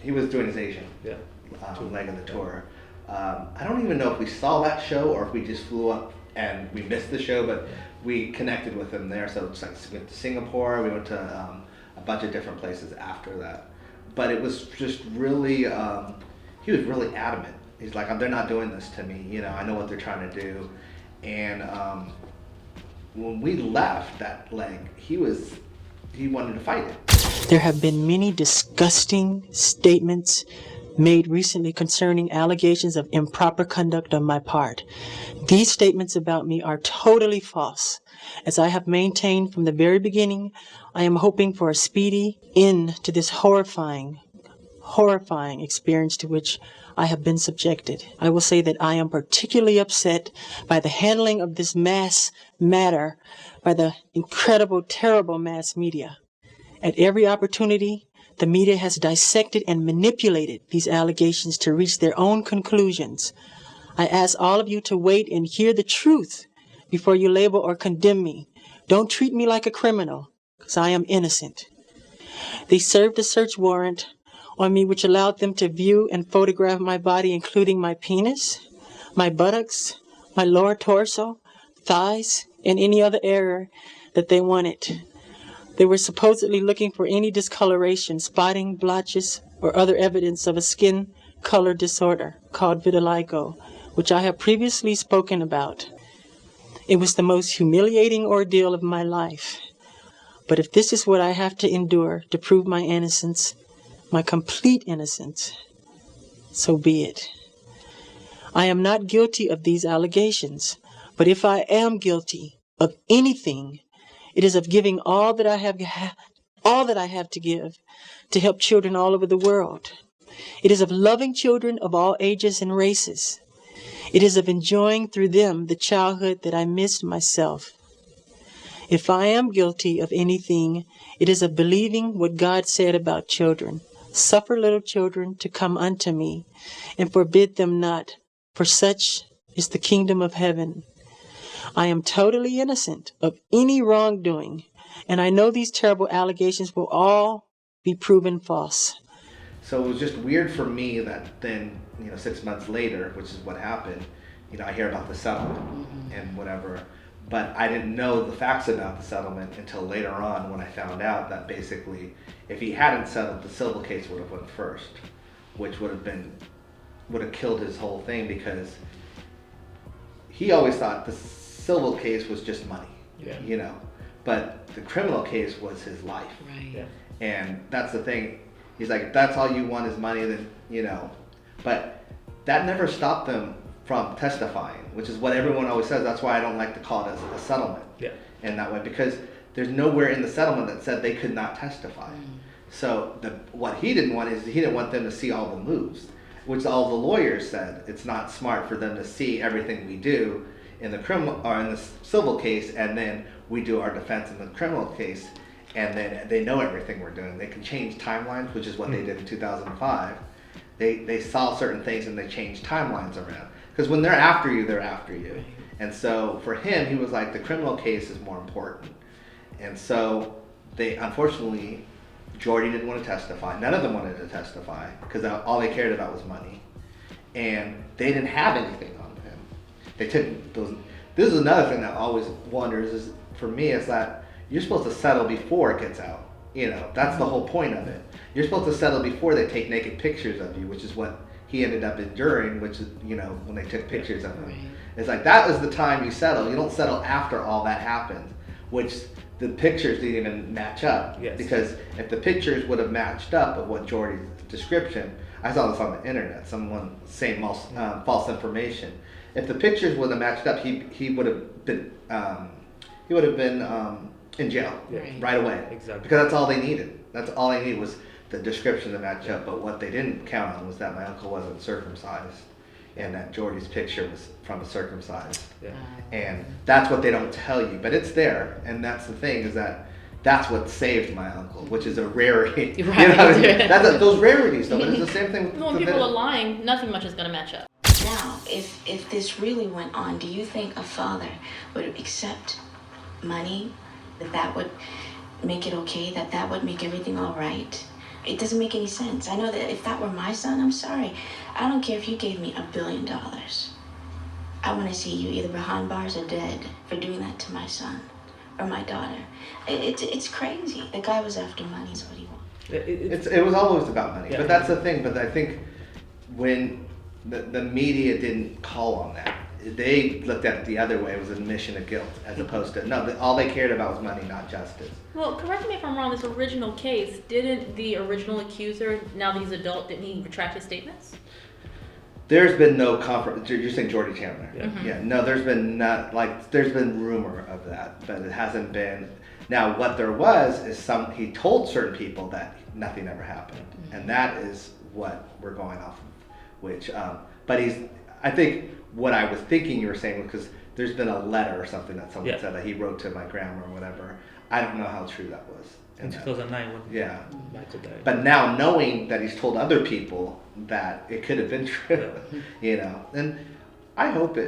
he was doing his Asian leg of the tour. I don't even know if we saw that show or if we just flew up and we missed the show, but we connected with him there. So it's like we went to Singapore, we went to a bunch of different places after that. But it was just really, he was really adamant. He's like, they're not doing this to me. You know, I know what they're trying to do. And when we left that leg, he wanted to fight it.
There have been many disgusting statements made recently concerning allegations of improper conduct on my part. These statements about me are totally false. As I have maintained from the very beginning, I am hoping for a speedy end to this horrifying experience to which I have been subjected. I will say that I am particularly upset by the handling of this mass matter by the incredible, terrible mass media. At every opportunity, the media has dissected and manipulated these allegations to reach their own conclusions. I ask all of you to wait and hear the truth before you label or condemn me. Don't treat me like a criminal, because I am innocent. They served a search warrant on me which allowed them to view and photograph my body, including my penis, my buttocks, my lower torso, thighs, and any other area that they wanted. They were supposedly looking for any discoloration, spotting, blotches, or other evidence of a skin color disorder called vitiligo, which I have previously spoken about. It was the most humiliating ordeal of my life. But if this is what I have to endure to prove my innocence, my complete innocence, so be it. I am not guilty of these allegations, but if I am guilty of anything, it is of giving all that I have to give to help children all over the world. It is of loving children of all ages and races. It is of enjoying through them the childhood that I missed myself. If I am guilty of anything, it is of believing what God said about children. Suffer little children to come unto me, and forbid them not, for such is the kingdom of heaven. I am totally innocent of any wrongdoing, and I know these terrible allegations will all be proven false.
So it was just weird for me that then, 6 months later, which is what happened, I hear about the settlement and whatever, but I didn't know the facts about the settlement until later on when I found out that basically if he hadn't settled, the civil case would have went first, which would have killed his whole thing, because he always thought the civil case was just money, but the criminal case was his life.
Right. Yeah.
And that's the thing. He's like, if that's all you want is money, then, but that never stopped them from testifying, which is what everyone always says. That's why I don't like to call it a settlement in that way, because there's nowhere in the settlement that said they could not testify. So what he didn't want is he didn't want them to see all the moves, which all the lawyers said it's not smart for them to see everything we do in the criminal or in the civil case, and then we do our defense in the criminal case, and then they know everything we're doing. They can change timelines, which is what they did in 2005. They saw certain things and they changed timelines around. Because when they're after you, they're after you. And so for him, he was like, the criminal case is more important. And so they, unfortunately, Jordy didn't want to testify. None of them wanted to testify because all they cared about was money. And they didn't have anything on him. They took those. This is another thing that always wonders is, for me, is that you're supposed to settle before it gets out. That's the whole point of it. You're supposed to settle before they take naked pictures of you, which is what he ended up enduring, which is, when they took pictures of him. Right. It's like, that was the time you settle. You don't settle after all that happened, which the pictures didn't even match up. Yes. Because if the pictures would have matched up of what Jordy's description, I saw this on the internet, someone saying false information. If the pictures would have matched up, he would have been in jail right away. Exactly. Because that's all they needed. That's all they needed was the description to match up. But what they didn't count on was that my uncle wasn't circumcised, and that Jordy's picture was from a circumcised. Yeah. And that's what they don't tell you, but it's there. And that's the thing, is that's what saved my uncle, which is a rarity. Right. Those rarities, though. But it's the same thing.
When people are lying, nothing much is going to match up.
Now, if this really went on, do you think a father would accept money, that would make it okay, that would make everything all right? It doesn't make any sense. I know that if that were my son, I'm sorry, I don't care if you gave me $1 billion. I want to see you either behind bars or dead for doing that to my son or my daughter. It's crazy. The guy was after money, is what he wanted.
It was always about money,
Yeah.
but that's the thing. But I think when the media didn't call on that, they looked at it the other way. It was an admission of guilt, as opposed to all they cared about was money, not justice.
Well, correct me if I'm wrong, this original case, didn't the original accuser, now that he's adult, didn't he retract his statements?
There's been no confirmation. You're saying Jordy Chandler?
Yeah.
Mm-hmm.
Yeah. No, there's been there's been rumor of that, but it hasn't been. Now, what there was is he told certain people that nothing ever happened, and that is what we're going off of. Which, but I think what I was thinking you were saying was because there's been a letter or something that someone said that he wrote to my grandma or whatever. I don't know how true that was.
In 2009 when Michael died.
But now knowing that he's told other people that it could have been true, you know, and I hope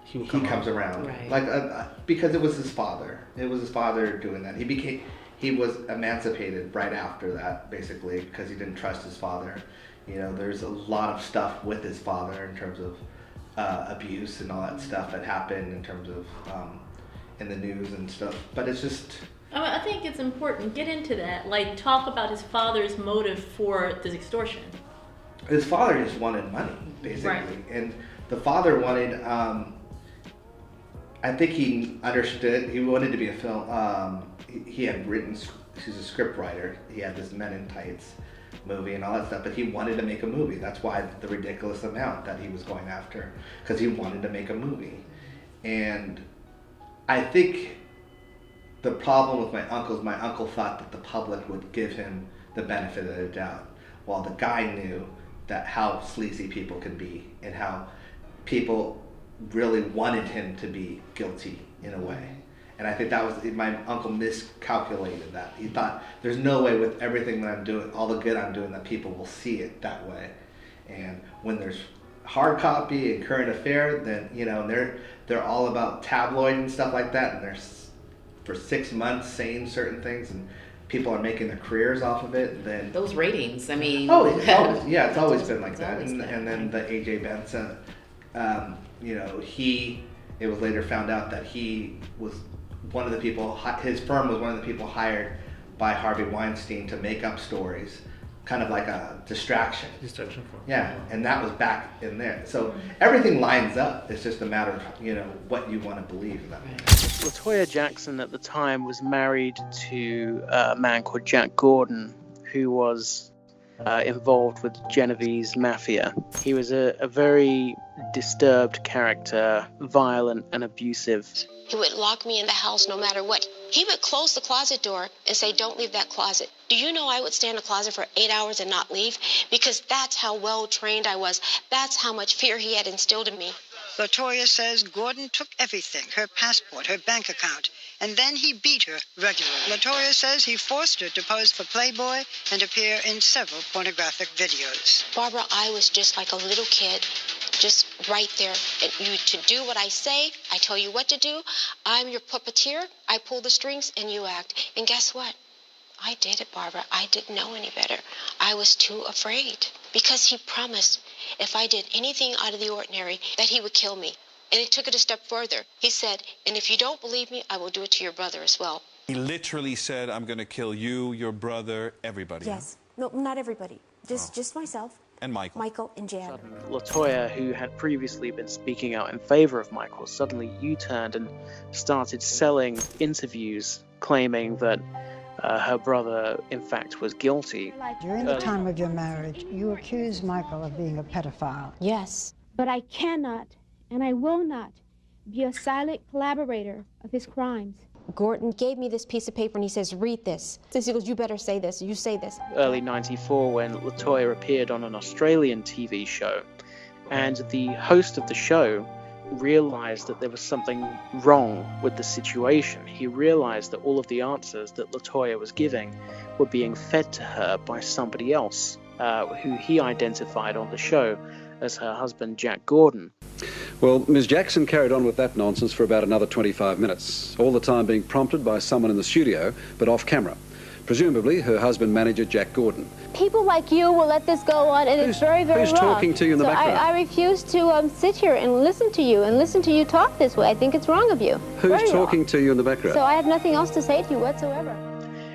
he comes around,
right.
Because it was his father. It was his father doing that. He was emancipated right after that, basically, because he didn't trust his father. You know, there's a lot of stuff with his father in terms of abuse and all that stuff that happened in terms of in the news and stuff. But it's just.
I think it's important. Get into that. Like, talk about his father's motive for this extortion.
His father just wanted money, basically.
Right.
And the father wanted, I think he understood, he wanted to be a film, he had written, he's a script writer, he had this Men in Tights movie and all that stuff, but he wanted to make a movie. That's why the ridiculous amount that he was going after, because he wanted to make a movie. And I think the problem with my uncle thought that the public would give him the benefit of the doubt, while the guy knew that how sleazy people can be and how people really wanted him to be guilty in a way. And I think that was, my uncle miscalculated that. He thought, there's no way with everything that I'm doing, all the good I'm doing, that people will see it that way. And when there's hard copy and current affair, then, you know, they're all about tabloid and stuff like that, and they're for 6 months saying certain things, and people are making their careers off of it. Then
those ratings, I mean.
It's always been like that. And then the AJ Benson, you know, it was later found out that he was one of the people, his firm was one of the people hired by Harvey Weinstein to make up stories, kind of like a distraction.
Distraction for.
Yeah, and that was back in there. So everything lines up. It's just a matter of, you know, what you want to believe in that.
LaToya Jackson at the time was married to a man called Jack Gordon, who was involved with Genevieve's mafia. He was a very disturbed character, violent and abusive.
He would lock me in the house no matter what. He would close the closet door and say, "Don't leave that closet." Do you know I would stay in a closet for 8 hours and not leave? Because that's how well trained I was. That's how much fear he had instilled in me.
LaToya says Gordon took everything, her passport, her bank account, and then he beat her regularly. LaToya says he forced her to pose for Playboy and appear in several pornographic videos.
Barbara, I was just like a little kid, just right there. And you to do what I say, I tell you what to do. I'm your puppeteer. I pull the strings and you act. And guess what? I did it, Barbara. I didn't know any better. I was too afraid because he promised if I did anything out of the ordinary that he would kill me. And he took it a step further. He said, "And if you don't believe me, I will do it to your brother as well."
He literally said, "I'm going to kill you, your brother, everybody."
Yes. No, not everybody. Just myself.
And Michael.
Michael and Jan.
LaToya, who had previously been speaking out in favor of Michael, suddenly U-turned and started selling interviews claiming that her brother, in fact, was guilty.
During the time of your marriage, you accused Michael of being a pedophile.
Yes.
But I cannot, and I will not, be a silent collaborator of his crimes.
Gordon gave me this piece of paper and he says, "Read this." He goes, "You better say this. You say this."
Early '94, when LaToya appeared on an Australian TV show, and the host of the show realized that there was something wrong with the situation. He realized that all of the answers that LaToya was giving were being fed to her by somebody else, who he identified on the show as her husband, Jack Gordon.
Well, Ms. Jackson carried on with that nonsense for about another 25 minutes, all the time being prompted by someone in the studio, but off camera. presumably her husband manager Jack Gordon.
People like you will let this go on, and it's very, very
who's
wrong.
talking to you in the background?
I refuse to sit here and listen to you talk this way. I think it's wrong of you.
Who's talking to you in the background?
So I have nothing else to say to you whatsoever.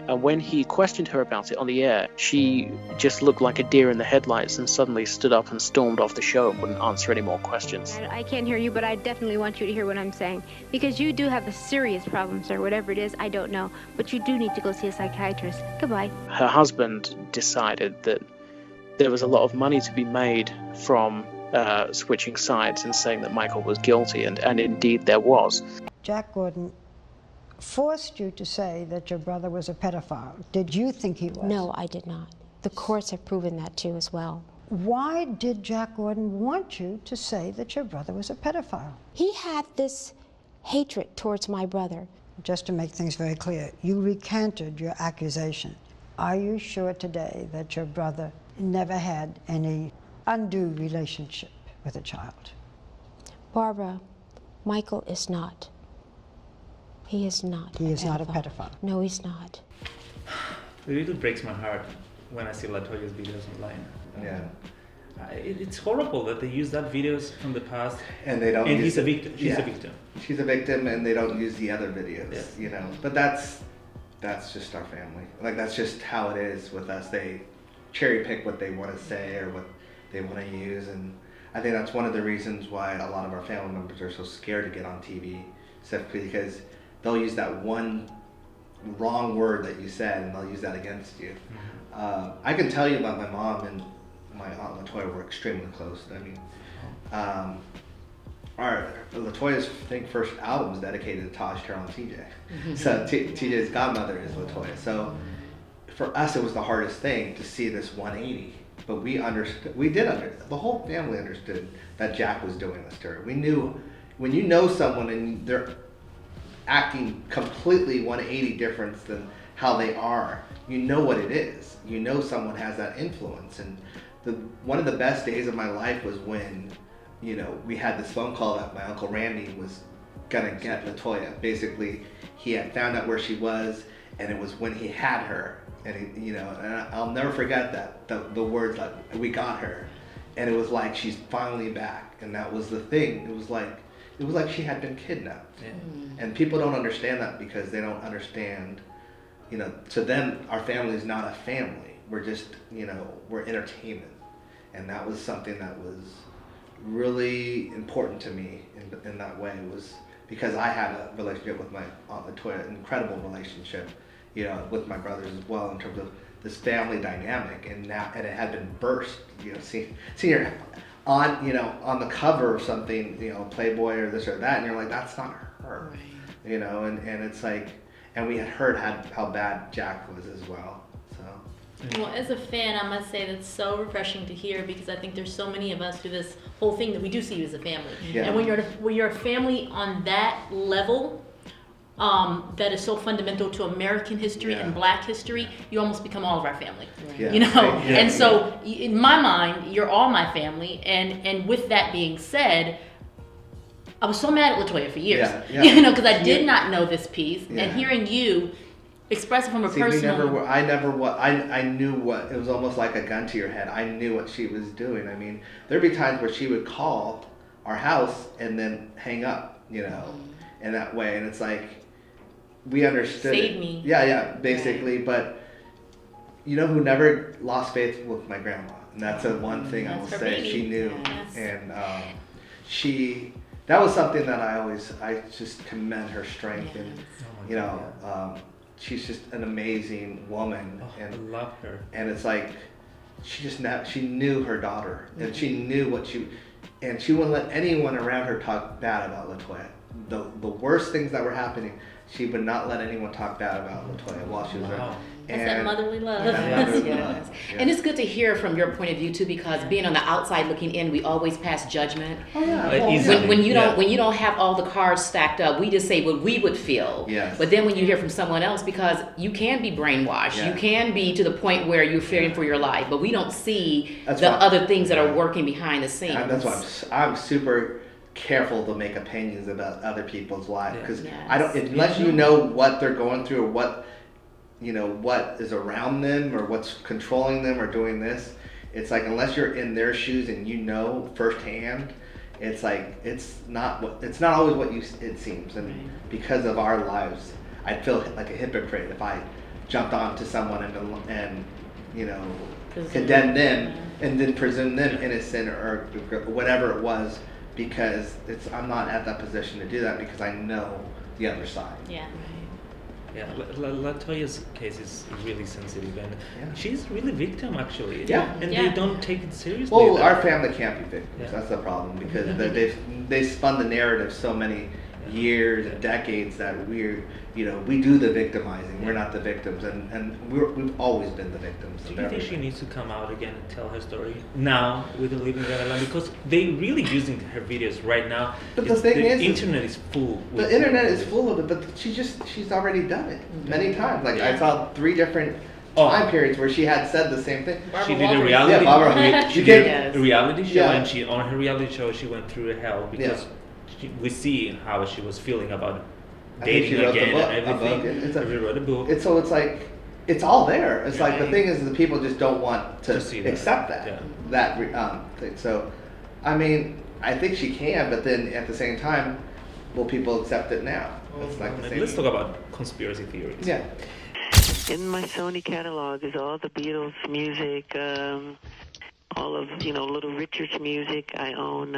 And when he questioned her about it on the air, she just looked like a deer in the headlights and suddenly stood up and stormed off the show and wouldn't answer any more questions.
I can't hear you, but I definitely want you to hear what I'm saying. Because you do have a serious problem, sir. Whatever it is, I don't know. But you do need to go see a psychiatrist. Goodbye.
Her husband decided that there was a lot of money to be made from switching sides and saying that Michael was guilty, and indeed there was.
Jack Gordon forced you to say that your brother was a pedophile. Did you think he was?
No, I did not. The courts have proven that too as well.
Why did Jack Gordon want you to say that your brother was a pedophile?
He had this hatred towards my brother.
Just to make things very clear, you recanted your accusation. Are you sure today that your brother never had any undue relationship with a child?
Barbara, Michael is not. He is not.
He is not a pedophile.
No, he's not.
It really breaks my heart when I see Latoya's videos online.
Yeah.
It's horrible that they use that videos from the past.
And they don't.
And he's a victim. She's a victim.
She's a victim, and they don't use the other videos. You know. But that's just our family. Like that's just how it is with us. They cherry pick what they want to say or what they want to use, and I think that's one of the reasons why a lot of our family members are so scared to get on TV, simply because they'll use that one wrong word that you said, and they'll use that against you. I can tell you about my mom and my aunt Latoya were extremely close. I mean, our Latoya's first album was dedicated to Taj, Terrell, and TJ. So TJ's godmother is Latoya. So for us, it was the hardest thing to see this 180. But we understood. We did understand. The whole family understood that Jack was doing this to her. We knew when you know someone and they're acting completely 180 different than how they are, you know what it is. You know someone has that influence. And one of the best days of my life was when, you know, we had this phone call that my Uncle Randy was gonna get Latoya. Basically, he had found out where she was, and it was when he had her. And he, you know, and I'll never forget that the words like we got her, and it was like she's finally back. And that was the thing. It was like she had been kidnapped. Yeah. And people don't understand that because they don't understand, you know, to them, our family is not a family. We're just, you know, we're entertainment. And that was something that was really important to me in that way, was because I had a relationship with my Aunt Latoya, an incredible relationship, you know, with my brothers as well, in terms of this family dynamic. And it had been burst, you know, seeing her on, you know, on the cover of something, you know, Playboy or this or that, and you're like, that's not her, right. You know, and it's like, and we had heard how bad Jack was as well, so.
Well, as a fan, I must say that's so refreshing to hear, because I think there's so many of us through this whole thing that we do see you as a family. Yeah. And when you're a family on that level, that is so fundamental to American history and Black history, you almost become all of our family. Yeah. You know, yeah. And so in my mind, you're all my family. And with that being said, I was so mad at Latoya for years, you know, because I did not know this piece, and hearing you express it from a personal.
I knew what it was, almost like a gun to your head. I knew what she was doing. I mean, there'd be times where she would call our house and then hang up, you know, in that way, and it's like, we understood.
Save me.
Yeah, basically. Right. But you know who never lost faith with my grandma, and that's the one thing I will say. Baby. She knew, and that was something that I just commend her strength, and you know, she's just an amazing woman, and
I love her.
And it's like she knew her daughter, and she knew and she wouldn't let anyone around her talk bad about Latoya. The worst things that were happening, she would not let anyone talk bad about Latoya while she was around.
That's that motherly love.
Yes. And it's good to hear from your point of view too, because being on the outside looking in, we always pass judgment. When you don't have all the cards stacked up, we just say what we would feel.
Yes.
But then when you hear from someone else, because you can be brainwashed, you can be to the point where you're fearing for your life, but we don't see other things that are working behind the scenes.
And that's why I'm super careful to make opinions about other people's lives, because I don't, unless you know what they're going through or what what is around them or what's controlling them or doing this. It's like, unless you're in their shoes and firsthand, it's like, it's not always what it seems. And because of our lives, I'd feel like a hypocrite if I jumped onto someone and condemn them and then presume them innocent or whatever it was, because I'm not at that position to do that, because I know the other side.
Yeah.
Yeah, Latoya's case is really sensitive, and she's really victim actually.
Yeah,
and they don't take it seriously.
Well, our family can't be victims. That's the problem, because they spun the narrative so many years and decades that we do the victimizing. We're not the victims, and we've always been the victims.
Do you think she needs to come out again and tell her story now with the Leaving Neverland? Because they really using her videos right now.
But the thing is,
internet is full.
The internet is full of it, but she's already done it many times. Like I saw 3 different time periods where she had said the same thing.
She did a reality.
She did
a reality show, and on her reality show she went through hell because we see how she was feeling about dating again and everything. She wrote a book.
It's like, it's all there. It's like the thing is, the people just don't want to accept that thing. So, I mean, I think she can, but then at the same time, will people accept it now? It's like the same.
Let's talk about conspiracy theories.
Yeah.
In my Sony catalog is all the Beatles music, all of Little Richard's music. I own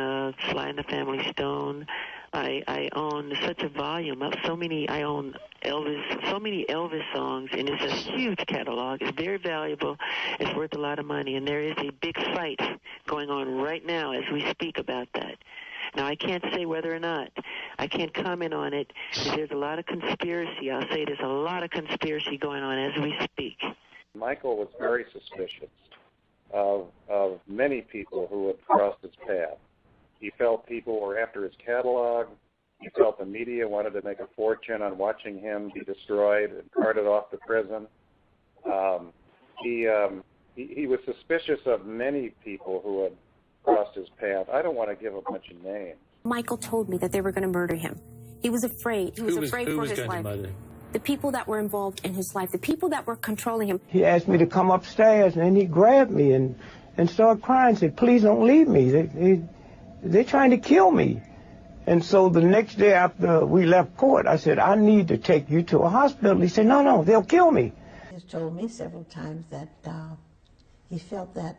Sly and the Family Stone. I own such a volume of I own Elvis, so many Elvis songs, and it's a huge catalog. It's very valuable. It's worth a lot of money, and there is a big fight going on right now as we speak about that. Now, I can't say whether or not. I can't comment on it, because there's a lot of conspiracy. I'll say there's a lot of conspiracy going on as we speak.
Michael was very suspicious of many people who had crossed his path. He felt people were after his catalog. He felt the media wanted to make a fortune on watching him be destroyed and carted off to prison. He was suspicious of many people who had crossed his path. I don't want to give a bunch of names.
Michael told me that they were going to murder him. He was afraid. He was afraid for his life. The people that were involved in his life, the people that were controlling him.
He asked me to come upstairs, and he grabbed me and started crying, said, "Please don't leave me. They're trying to kill me." And so the next day after we left court, I said, "I need to take you to a hospital." He said, No, they'll kill me.
He's told me several times that he felt that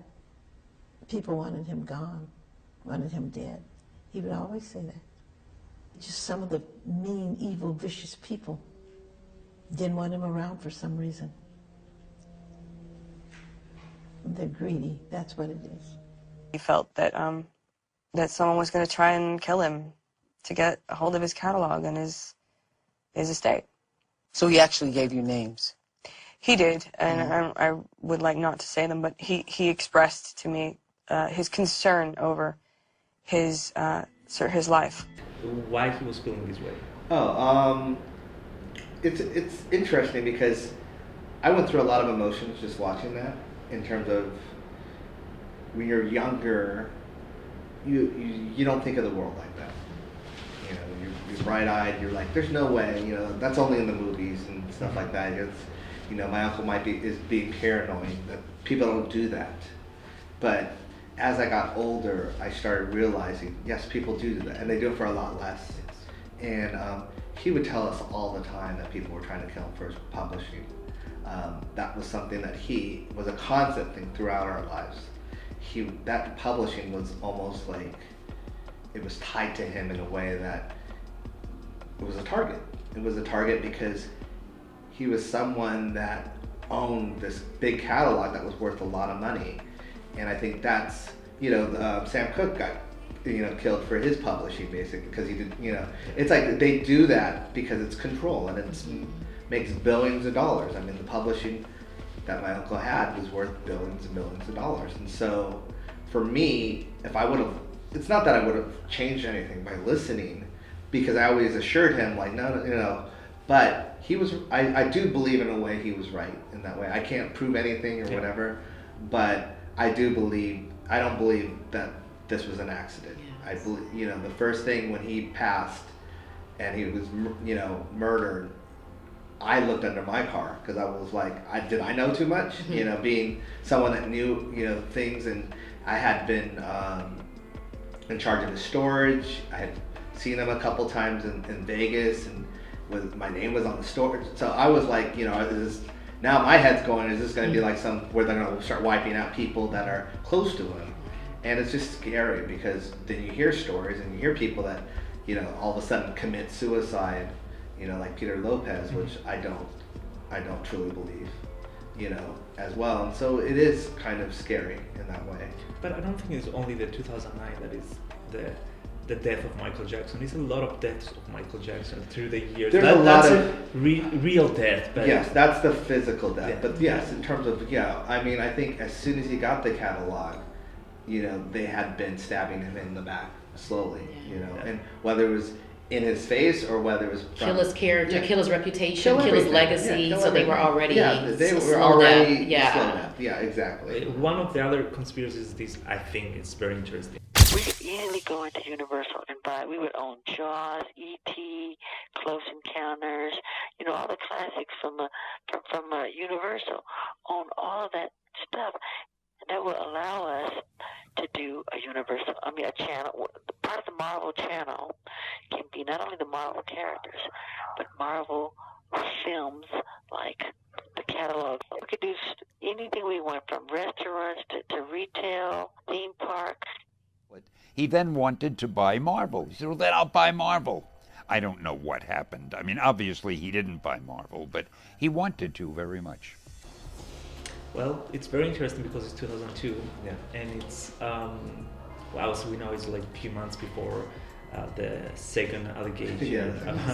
people wanted him gone, wanted him dead. He would always say that. Just some of the mean, evil, vicious people didn't want him around for some reason. They're greedy, that's what it is.
He felt that that someone was going to try and kill him to get a hold of his catalog and his estate.
So he actually gave you names?
He did, and I would like not to say them, but he expressed to me his concern over his life.
Why he was feeling this way?
It's interesting because I went through a lot of emotions just watching that. In terms of when you're younger, you don't think of the world like that. You're bright-eyed. You're like, there's no way. That's only in the movies and stuff like that. My uncle is being paranoid that people don't do that. But as I got older, I started realizing, yes, people do that, and they do it for a lot less. And he would tell us all the time that people were trying to kill him for his publishing. That was something that was a constant thing throughout our lives. That publishing was almost like it was tied to him in a way that it was a target. It was a target because he was someone that owned this big catalog that was worth a lot of money. And I think that's, Sam Cooke got, killed for his publishing basically because he did, it's like they do that because it's control and it makes billions of dollars. I mean, the publishing that my uncle had was worth billions and billions of dollars. And so for me, if I would have, it's not that I would have changed anything by listening, because I always assured him like, no, but he was, I do believe in a way he was right in that way. I can't prove anything or whatever, but I don't believe that this was an accident. Yes. I believe, the first thing when he passed and he was, murdered, I looked under my car because I was like, did I know too much? You know, being someone that knew, you know, things, and I had been in charge of his storage. I had seen him a couple times in Vegas, and my name was on the storage. So I was like, you know, now my head's going, is this going to be like where they're going to start wiping out people that are close to him? And it's just scary because then you hear stories and you hear people that, you know, all of a sudden commit suicide, you know, like Peter Lopez, which I don't truly believe, you know, as well. And so it is kind of scary in that way.
But I don't think it's only the 2009 that is the death of Michael Jackson. It's a lot of deaths of Michael Jackson through the years.
There's a lot
that's
of
real death. But
yes, that's the physical death. Yeah. But yes, in terms of, I mean, I think as soon as he got the catalog, you know, they had been stabbing him in the back slowly, you know, and whether it was in his face or whether it was
kill his character, kill his reputation, kill his legacy. So they were already
they were
slow
already
death.
slow death. Yeah, exactly.
One of the other conspiracies, this I think is very interesting.
We could easily go into Universal and buy. We would own Jaws, E.T., Close Encounters, you know, all the classics from Universal. Own all of that stuff. And that will allow us to do a channel. Part of the Marvel channel can be not only the Marvel characters, but Marvel films, like the catalog. We could do anything we want, from restaurants to retail, theme parks.
He then wanted to buy Marvel. He said, well, then I'll buy Marvel. I don't know what happened. I mean, obviously he didn't buy Marvel, but he wanted to very much.
Well, it's very interesting because it's 2002, and it's, so we know it's like a few months before the second allegation.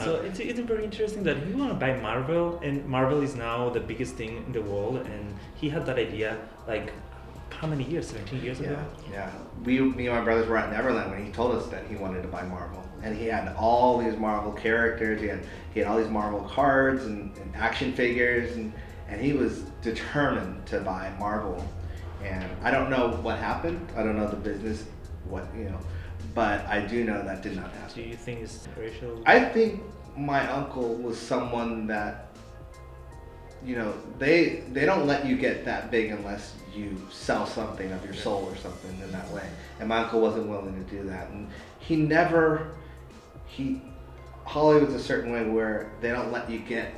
So it's very interesting that he want to buy Marvel, and Marvel is now the biggest thing in the world, and he had that idea like, how many years? 17 years ago?
Yeah. Me and my brothers were at Neverland when he told us that he wanted to buy Marvel. And he had all these Marvel characters, he had all these Marvel cards and action figures, and he was determined to buy Marvel. And I don't know what happened. I don't know the business, but I do know that did not happen.
Do you think it's racial?
I think my uncle was someone that, they don't let you get that big unless you sell something of your soul or something in that way. And my uncle wasn't willing to do that. And Hollywood's a certain way where they don't let you get,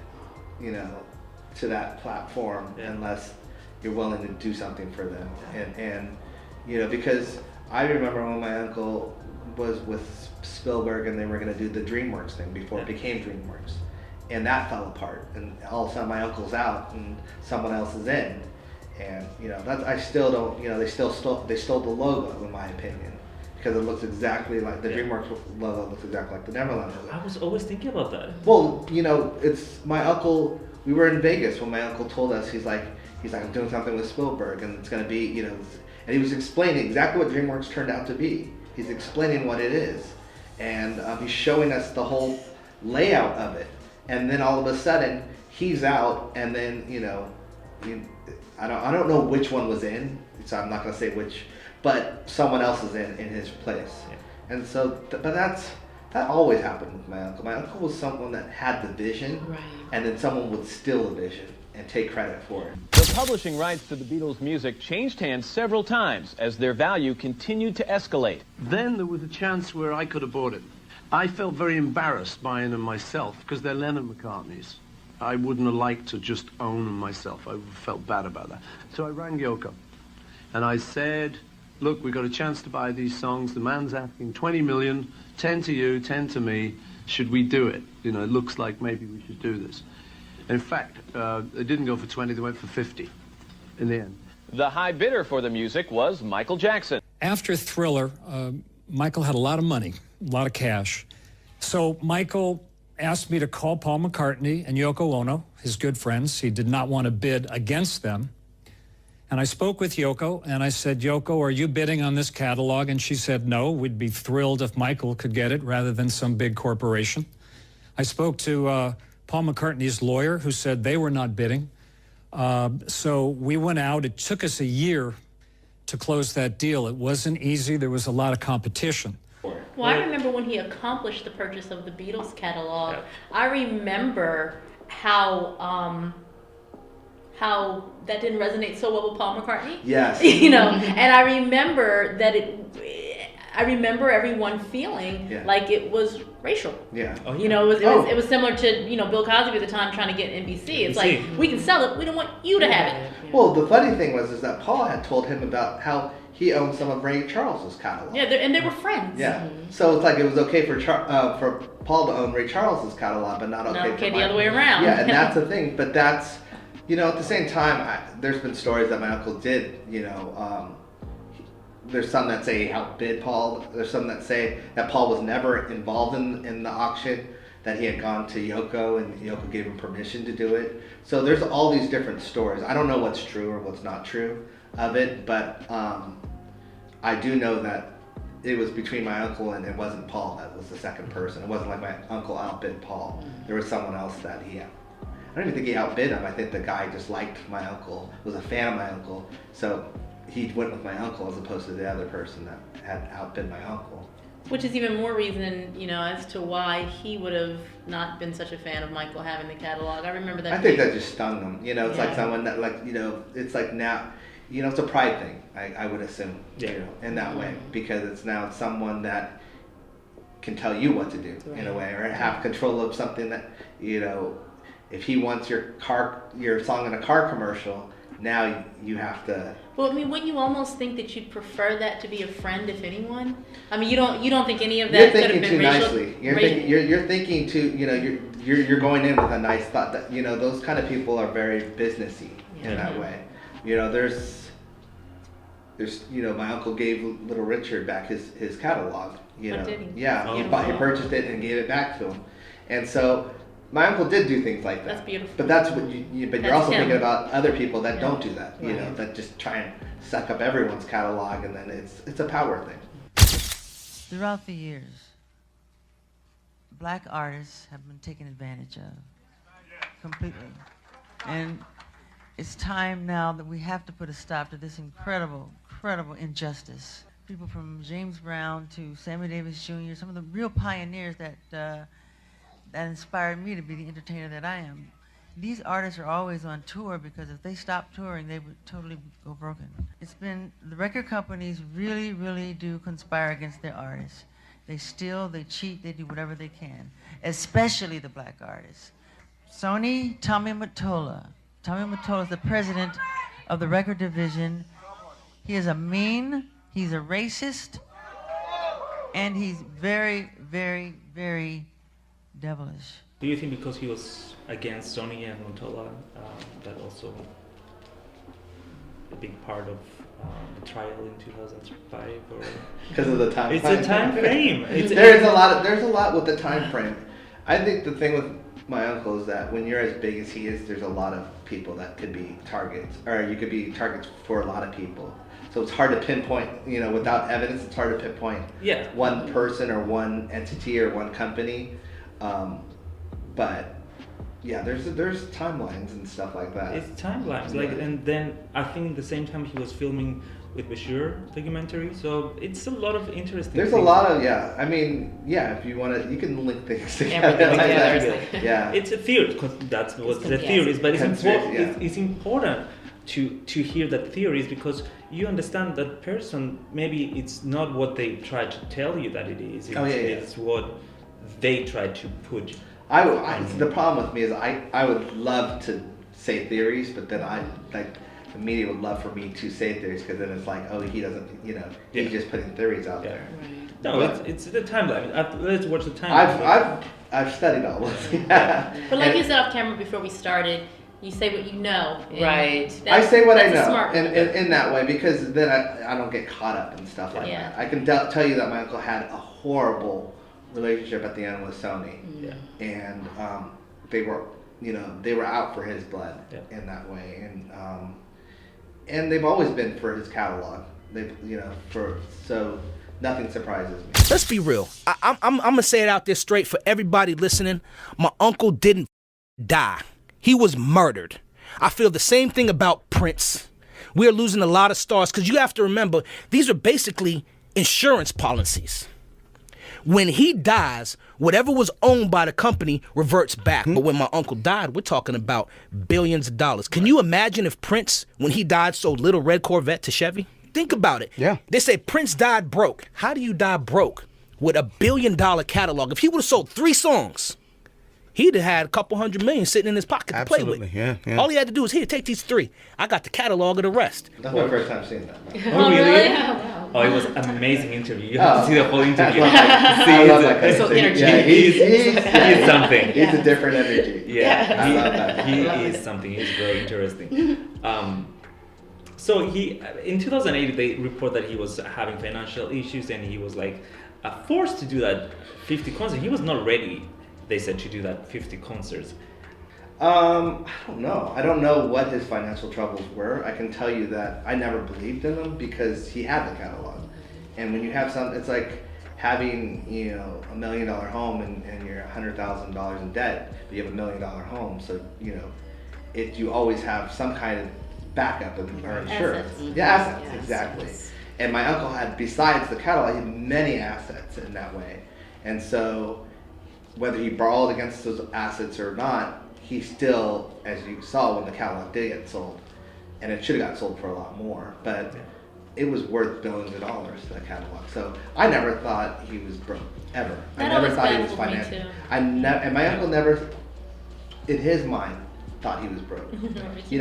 to that platform unless you're willing to do something for them. And because I remember when my uncle was with Spielberg and they were going to do the DreamWorks thing before it became DreamWorks. And that fell apart, and all of a sudden my uncle's out and someone else is in, and I still don't. They stole the logo, in my opinion, because it looks exactly like the DreamWorks logo. Looks exactly like the Neverland logo.
I was always thinking about that.
Well, it's my uncle. We were in Vegas when my uncle told us he's like I'm doing something with Spielberg, and it's going to be and he was explaining exactly what DreamWorks turned out to be. He's explaining what it is, and he's showing us the whole layout of it. And then all of a sudden, he's out, and then I don't know which one was in, so I'm not going to say which, but someone else is in his place. Yeah. And so, but that always happened with my uncle. My uncle was someone that had the vision, and then someone would steal the vision and take credit for it.
The publishing rights to the Beatles' music changed hands several times as their value continued to escalate.
Then there was a chance where I could have bought it. I felt very embarrassed buying them myself because they're Lennon-McCartneys. I wouldn't have liked to just own them myself. I felt bad about that. So I rang Yoko and I said, look, we got a chance to buy these songs. The man's asking 20 million, 10 to you, 10 to me. Should we do it? It looks like maybe we should do this. In fact, they didn't go for 20, they went for 50 in the end.
The high bidder for the music was Michael Jackson.
After Thriller, Michael had a lot of money, a lot of cash. So Michael asked me to call Paul McCartney and Yoko Ono, his good friends. He did not want to bid against them. And I spoke with Yoko, and I said, Yoko, are you bidding on this catalog? And she said, no, we'd be thrilled if Michael could get it rather than some big corporation. I spoke to Paul McCartney's lawyer, who said they were not bidding. So we went out. It took us a year to close that deal. It wasn't easy. There was a lot of competition.
Well, I remember when he accomplished the purchase of the Beatles catalog, I remember how that didn't resonate so well with Paul McCartney.
Yes.
You know, and I remember that I remember everyone feeling like it was racial.
Yeah.
Oh, yeah. You know, it was similar to, you know, Bill Cosby at the time trying to get NBC. It's like, we can sell it, we don't want you to have it.
Well, the funny thing was that Paul had told him about how he owned some of Ray Charles's catalog.
Yeah, and they were friends.
Yeah. So it's like it was okay for Paul to own Ray Charles's catalog, but not okay for
the other way around.
Yeah, and that's the thing. But that's, you know, at the same time, there's been stories that my uncle did, you know, there's some that say he outbid Paul. There's some that say that Paul was never involved in the auction, that he had gone to Yoko and Yoko gave him permission to do it. So there's all these different stories. I don't know what's true or what's not true of it, but I do know that it was between my uncle and it wasn't Paul that was the second person. It wasn't like my uncle outbid Paul. There was someone else that I don't even think he outbid him. I think the guy just liked my uncle, was a fan of my uncle. So he went with my uncle as opposed to the other person that had outbid my uncle.
Which is even more reason, you know, as to why he would have not been such a fan of Michael having the catalog. I remember that.
I think that just stung him. You know, it's like someone that, like, you know, it's like now, you know, it's a pride thing, I would assume, you know, in that way, because it's now someone that can tell you what to do in a way, or have control of something that, you know, if he wants your song in a car commercial, now you have to.
Well, I mean, wouldn't you almost think that you'd prefer that to be a friend, if anyone? I mean, you don't think any of that could have been
You're
racial?
thinking too nicely. You're thinking too. You know, you're going in with a nice thought that, you know, those kind of people are very businessy in that way. You know, there's you know, my uncle gave Little Richard back his catalog. You know,
did he?
Yeah, he purchased it and gave it back to him, and so. My uncle did do things like that.
That's beautiful.
But that's what but you're also thinking about other people that don't do that. You
Right.
know, that just try and suck up everyone's catalog, and then it's a power thing.
Throughout the years, black artists have been taken advantage of completely. And it's time now that we have to put a stop to this incredible injustice. People from James Brown to Sammy Davis Jr., some of the real pioneers that inspired me to be the entertainer that I am. These artists are always on tour because if they stopped touring, they would totally go broken. It's been, the record companies really, really do conspire against their artists. They steal, they cheat, they do whatever they can, especially the black artists. Tommy Mottola. Tommy Mottola is the president of the record division. He is a mean, he's a racist, and he's very, very, very devilish.
Do you think because he was against Sony and Mottola, that also a big part of the trial in 2005, or
because of the time?
It's a time frame.
There's a lot with the time frame. I think the thing with my uncle is that when you're as big as he is, there's a lot of people that could be targets, or you could be targets for a lot of people. So it's hard to pinpoint, you know, without evidence, it's hard to pinpoint one person or one entity or one company. But yeah, there's timelines and stuff like that.
It's timelines, and then I think at the same time he was filming with Erasure documentary, so it's a lot of interesting.
There's
things.
a lot of I mean, if you want to, you can link things together. Yeah,
it's a theory because that's what the theory is, but it's important. It's important to hear that theories because you understand that person. Maybe it's not what they try to tell you that it is. It's what they try to put.
The problem with me is I would love to say theories, but then the media would love for me to say theories because then it's like, oh, he doesn't, you know, he's just putting theories out there.
Right. No, it's the timeline. Let's watch the timeline.
I've studied all this.
But like you said off camera before we started, you say what you know.
Right.
I say what I know
smart
in that way because then I don't get caught up in stuff like that. I can tell you that my uncle had a horrible relationship at the end with Sony, and they were out for his blood in that way, and they've always been for his catalog. So nothing surprises me.
Let's be real. I'm gonna say it out there straight for everybody listening. My uncle didn't die. He was murdered. I feel the same thing about Prince. We're losing a lot of stars because you have to remember these are basically insurance policies. When he dies, whatever was owned by the company reverts back. But when my uncle died, we're talking about billions of dollars. Can you imagine if Prince, when he died, sold Little Red Corvette to Chevy? Think about it.
Yeah.
They say Prince died broke. How do you die broke with $1 billion catalog? If he would have sold 3 songs, he'd have had a couple $100 million sitting in his pocket to play with.
Yeah.
All he had to do is, here, take these 3. I got the catalog of the rest.
That's my first time seeing that.
Oh, really? Oh, it was an amazing interview. You have to see the whole interview. I love that kind of thing.
Yeah,
he's something.
He's a different energy.
Yeah,
I love that.
He is something. He's very interesting. So he, in 2008, they report that he was having financial issues and he was like forced to do that 50 concerts. He was not ready, they said, to do that 50 concerts.
I don't know. I don't know what his financial troubles were. I can tell you that I never believed in them because he had the catalog. And when you have it's like having, $1 million home and you're $100,000 in debt, but you have $1 million home. So, you always have some kind of backup or insurance.
Assets.
Yeah, assets,
Yes.
exactly. And my uncle had, besides the catalog, he had many assets in that way. And so whether he borrowed against those assets or not, he still, as you saw when the catalog did get sold, and it should have got sold for a lot more, but it was worth billions of dollars, that catalog. So I never thought he was broke, ever.
That
I never
always
thought he was
baffled me,
financial.
too.
And my uncle never, in his mind, thought he was broke. Because he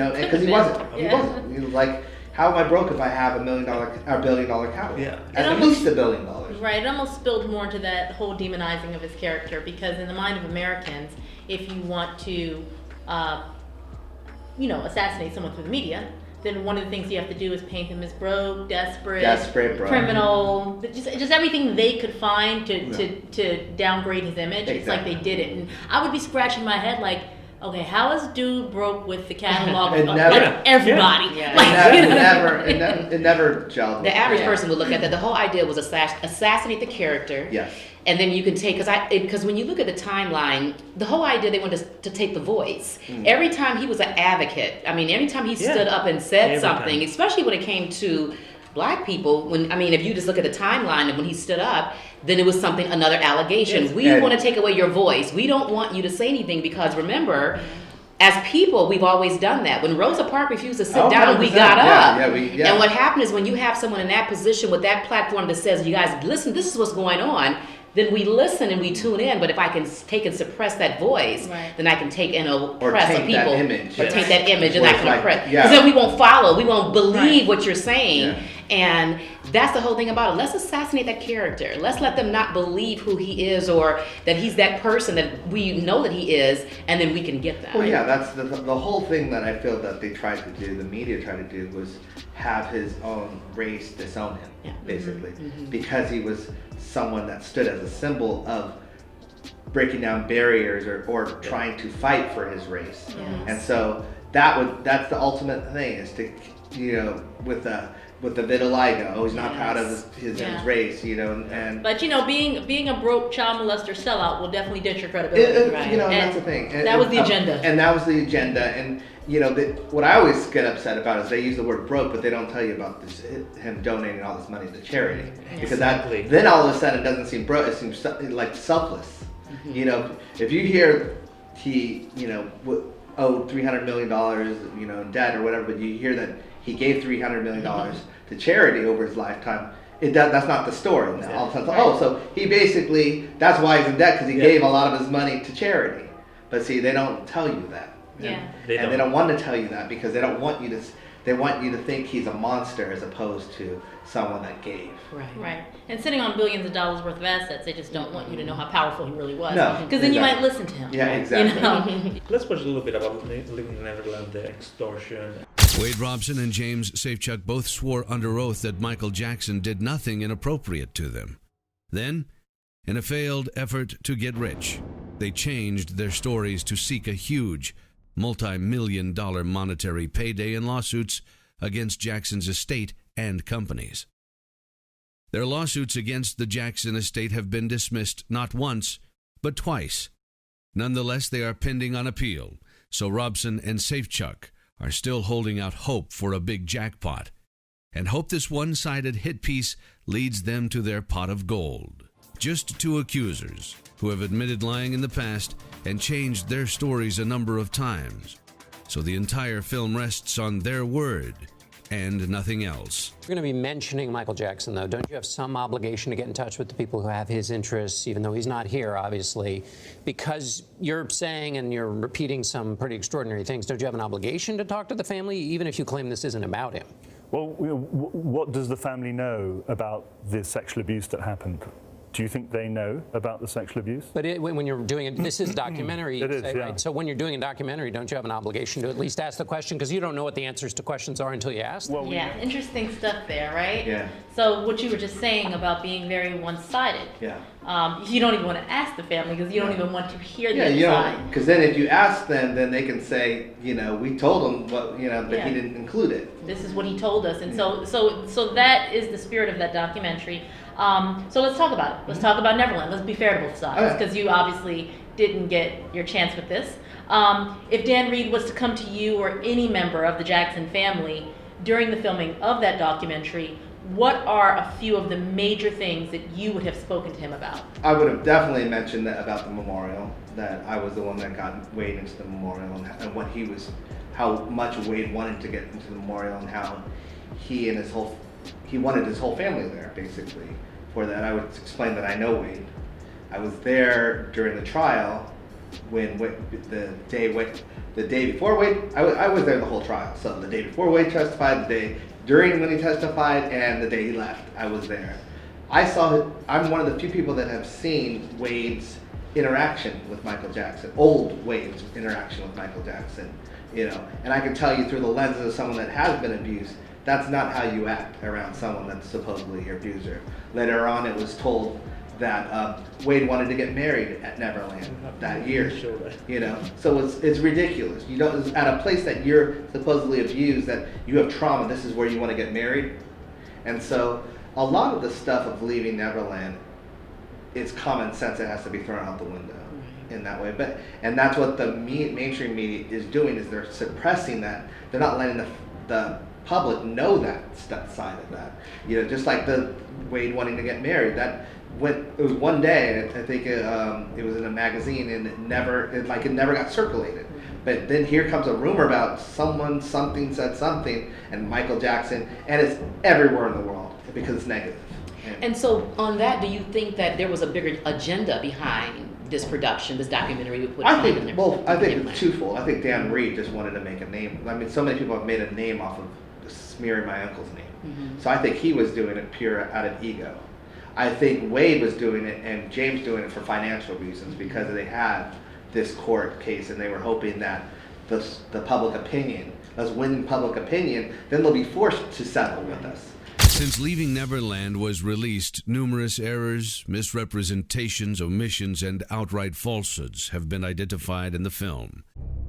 wasn't. He wasn't. He was like, how am I broke if I have $1 billion catalog?
Yeah.
At least $1 billion.
Right, it almost spilled more into that whole demonizing of his character, because in the mind of Americans, if you want to, assassinate someone through the media, then one of the things you have to do is paint him as broke, desperate,
broke.
criminal, just everything they could find to downgrade his image. It's like they did it. And I would be scratching my head like, okay, how is dude broke with the catalog of everybody?
It never gelled.
The average person would look at that. The whole idea was assassinate the character.
Yes.
And then you can take, because when you look at the timeline, the whole idea they wanted to take the voice. Every time he was an advocate, every time he stood up and said something, especially when it came to black people, if you just look at the timeline and when he stood up, then it was another allegation. We want to take away your voice. We don't want you to say anything because remember, as people, we've always done that. When Rosa Parks refused to sit down, we got up. And what happened is when you have someone in that position with that platform that says, you guys, listen, this is what's going on, then we listen and we tune in. But if I can take and suppress that voice, then I can take and oppress people.
That image.
Or take that image and I can oppress. Because then we won't follow. We won't believe what you're saying. And that's the whole thing about it. Let's assassinate that character. Let's let them not believe who he is or that he's that person that we know that he is, and then we can get them.
Well, yeah, that's the whole thing that I feel that they tried to do, the media tried to do, was have his own race disown him, basically. Because he was someone that stood as a symbol of breaking down barriers or trying to fight for his race. And so that's the ultimate thing, is to, with the vitiligo, he's not proud of his race, and
but being a broke child molester sellout will definitely dent your credibility,
and that's the thing.
That was the agenda.
And that was the agenda. And what I always get upset about is they use the word broke, but they don't tell you about him donating all this money to charity, because then all of a sudden it doesn't seem broke. It seems like selfless. If you hear he owed $300 million, in debt or whatever, but you hear that he gave $300 million to charity over his lifetime, that's not the story. Now, all of a sudden, so he basically, that's why he's in debt, because he gave a lot of his money to charity. But see, they don't tell you that. They don't want to tell you that because they don't want you to. They want you to think he's a monster as opposed to someone that gave.
Right. And sitting on billions of dollars worth of assets, they just don't want you to know how powerful he really was.
No,
because then you might listen to him.
Yeah, exactly.
Let's watch a little bit about Leaving Neverland, the extortion.
Wade Robson and James Safechuck both swore under oath that Michael Jackson did nothing inappropriate to them. Then, in a failed effort to get rich, they changed their stories to seek a huge, multi-million-dollar monetary payday in lawsuits against Jackson's estate and companies. Their lawsuits against the Jackson estate have been dismissed not once, but twice. Nonetheless, they are pending on appeal, so Robson and Safechuck are still holding out hope for a big jackpot, and hope this one-sided hit piece leads them to their pot of gold. just two accusers who have admitted lying in the past and changed their stories a number of times. So the entire film rests on their word and nothing else.
You're going to be mentioning Michael Jackson, though. Don't you have some obligation to get in touch with the people who have his interests, even though he's not here, obviously? Because you're saying and you're repeating some pretty extraordinary things. Don't you have an obligation to talk to the family, even if you claim this isn't about him?
Well, what does the family know about the sexual abuse that happened? Do you think they know about the sexual abuse?
But when you're doing it, this is a documentary,
it is,
say,
yeah.
right? So when you're doing a documentary, don't you have an obligation to at least ask the question? Because you don't know what the answers to questions are until you ask them.
Yeah, interesting stuff there, right?
Yeah.
So what you were just saying about being very one-sided.
Yeah.
You don't even want to ask the family because you don't even want to hear
Yeah,
their
you
side.
don't, because then if you ask them, then they can say, we told him what, but
Yeah.
he didn't include it.
This is what he told us, and so that is the spirit of that documentary. So let's talk about it. Let's talk about Neverland. Let's be fair to both sides, because you obviously didn't get your chance with this. If Dan Reed was to come to you or any member of the Jackson family during the filming of that documentary, what are a few of the major things that you would have spoken to him about?
I would have definitely mentioned that about the memorial, that I was the one that got Wade into the memorial, and what how much Wade wanted to get into the memorial, and how he wanted his whole family there, basically. For that, I would explain that I know Wade. I was there during the trial when the day before Wade, I was there the whole trial. So the day before Wade testified, the day during when he testified, and the day he left, I was there. I'm one of the few people that have seen Wade's interaction with Michael Jackson, old Wade's interaction with Michael Jackson, and I can tell you through the lenses of someone that has been abused, that's not how you act around someone that's supposedly your abuser. Later on, it was told that Wade wanted to get married at Neverland that year. So it's ridiculous. You don't, at a place that you're supposedly abused, that you have trauma, this is where you want to get married. And so a lot of the stuff of Leaving Neverland, it's common sense that has to be thrown out the window in that way. And that's what the mainstream media is doing, is they're suppressing that. They're not letting the public know that side of that. Just like the Wade wanting to get married. It was one day, I think it was in a magazine, and it never got circulated. But then here comes a rumor about something said something, and Michael Jackson, and it's everywhere in the world because it's negative.
And so on that, do you think that there was a bigger agenda behind this production, this documentary you put
I think it's twofold. I think Dan Reed just wanted to make a name. I mean, so many people have made a name off of smearing my uncle's name. Mm-hmm. So I think he was doing it pure out of ego. I think Wade was doing it and James doing it for financial reasons, because they had this court case and they were hoping that the public opinion, us winning public opinion, then they'll be forced to settle with us.
Since Leaving Neverland was released, numerous errors, misrepresentations, omissions, and outright falsehoods have been identified in the film.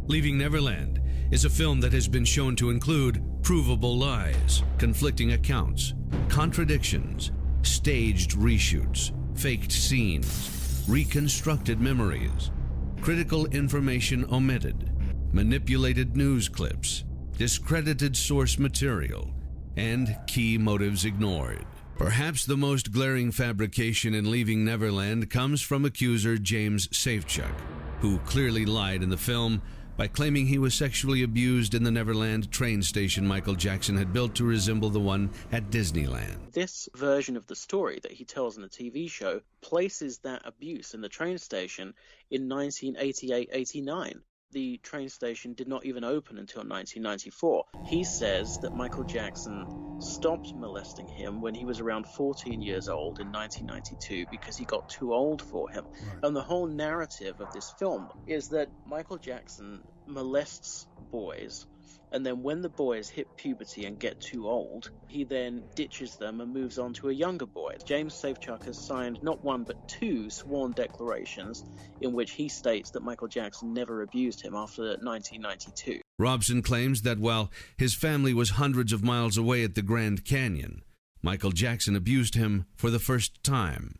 Leaving Neverland is a film that has been shown to include provable lies, conflicting accounts, contradictions, staged reshoots, faked scenes, reconstructed memories, critical information omitted, manipulated news clips, discredited source material, and key motives ignored. Perhaps the most glaring fabrication in Leaving Neverland comes from accuser James Safechuck, who clearly lied in the film by claiming he was sexually abused in the Neverland train station Michael Jackson had built to resemble the one at Disneyland.
This version of the story that he tells in the TV show places that abuse in the train station in 1988-89. The train station did not even open until 1994. He says that Michael Jackson stopped molesting him when he was around 14 years old in 1992 because he got too old for him. Right. And the whole narrative of this film is that Michael Jackson molests boys, and then when the boys hit puberty and get too old, he then ditches them and moves on to a younger boy. James Safechuck has signed not one but two sworn declarations in which he states that Michael Jackson never abused him after 1992.
Robson claims that while his family was hundreds of miles away at the Grand Canyon, Michael Jackson abused him for the first time.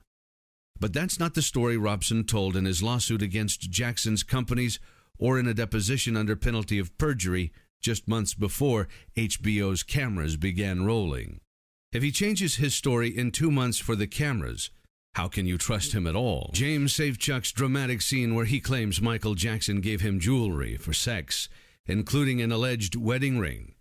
But that's not the story Robson told in his lawsuit against Jackson's companies or in a deposition under penalty of perjury just months before HBO's cameras began rolling. If he changes his story in 2 months for the cameras, How can you trust him at all? James Safechuck's dramatic scene where he claims Michael Jackson gave him jewelry for sex, including an alleged wedding ring,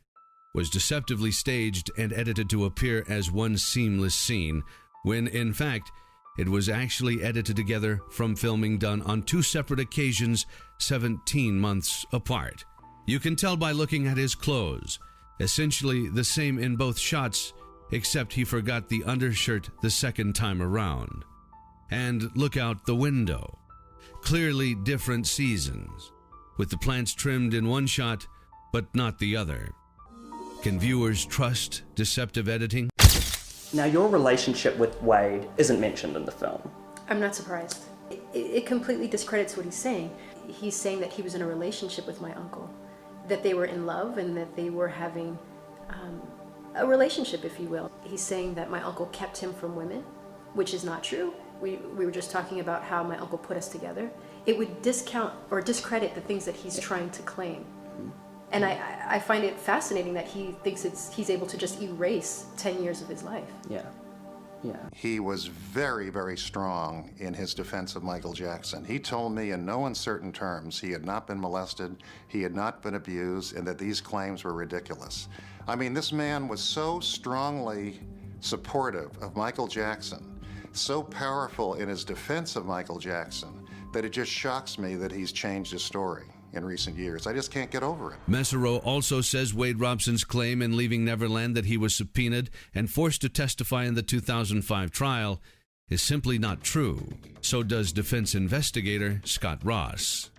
was deceptively staged and edited to appear as one seamless scene, when in fact it was actually edited together from filming done on 2 separate occasions 17 months apart. You can tell by looking at his clothes, essentially the same in both shots, except he forgot the undershirt the second time around. And look out the window. Clearly different seasons, with the plants trimmed in one shot, but not the other. Can viewers trust deceptive editing?
Now, your relationship with Wade isn't mentioned in the film.
I'm not surprised. It completely discredits what he's saying. He's saying that he was in a relationship with my uncle, that they were in love and that they were having a relationship, if you will. He's saying that my uncle kept him from women, which is not true. We were just talking about how my uncle put us together. It would discount or discredit the things that he's trying to claim. And I find it fascinating that he thinks he's able to just erase 10 years of his life.
Yeah.
He was very, very strong in his defense of Michael Jackson. He told me in no uncertain terms he had not been molested, he had not been abused, and that these claims were ridiculous. I mean, this man was so strongly supportive of Michael Jackson, so powerful in his defense of Michael Jackson, that it just shocks me that he's changed his story in recent years. I just can't get over it.
Mesereau also says Wade Robson's claim in Leaving Neverland that he was subpoenaed and forced to testify in the 2005 trial is simply not true. So does defense investigator Scott Ross.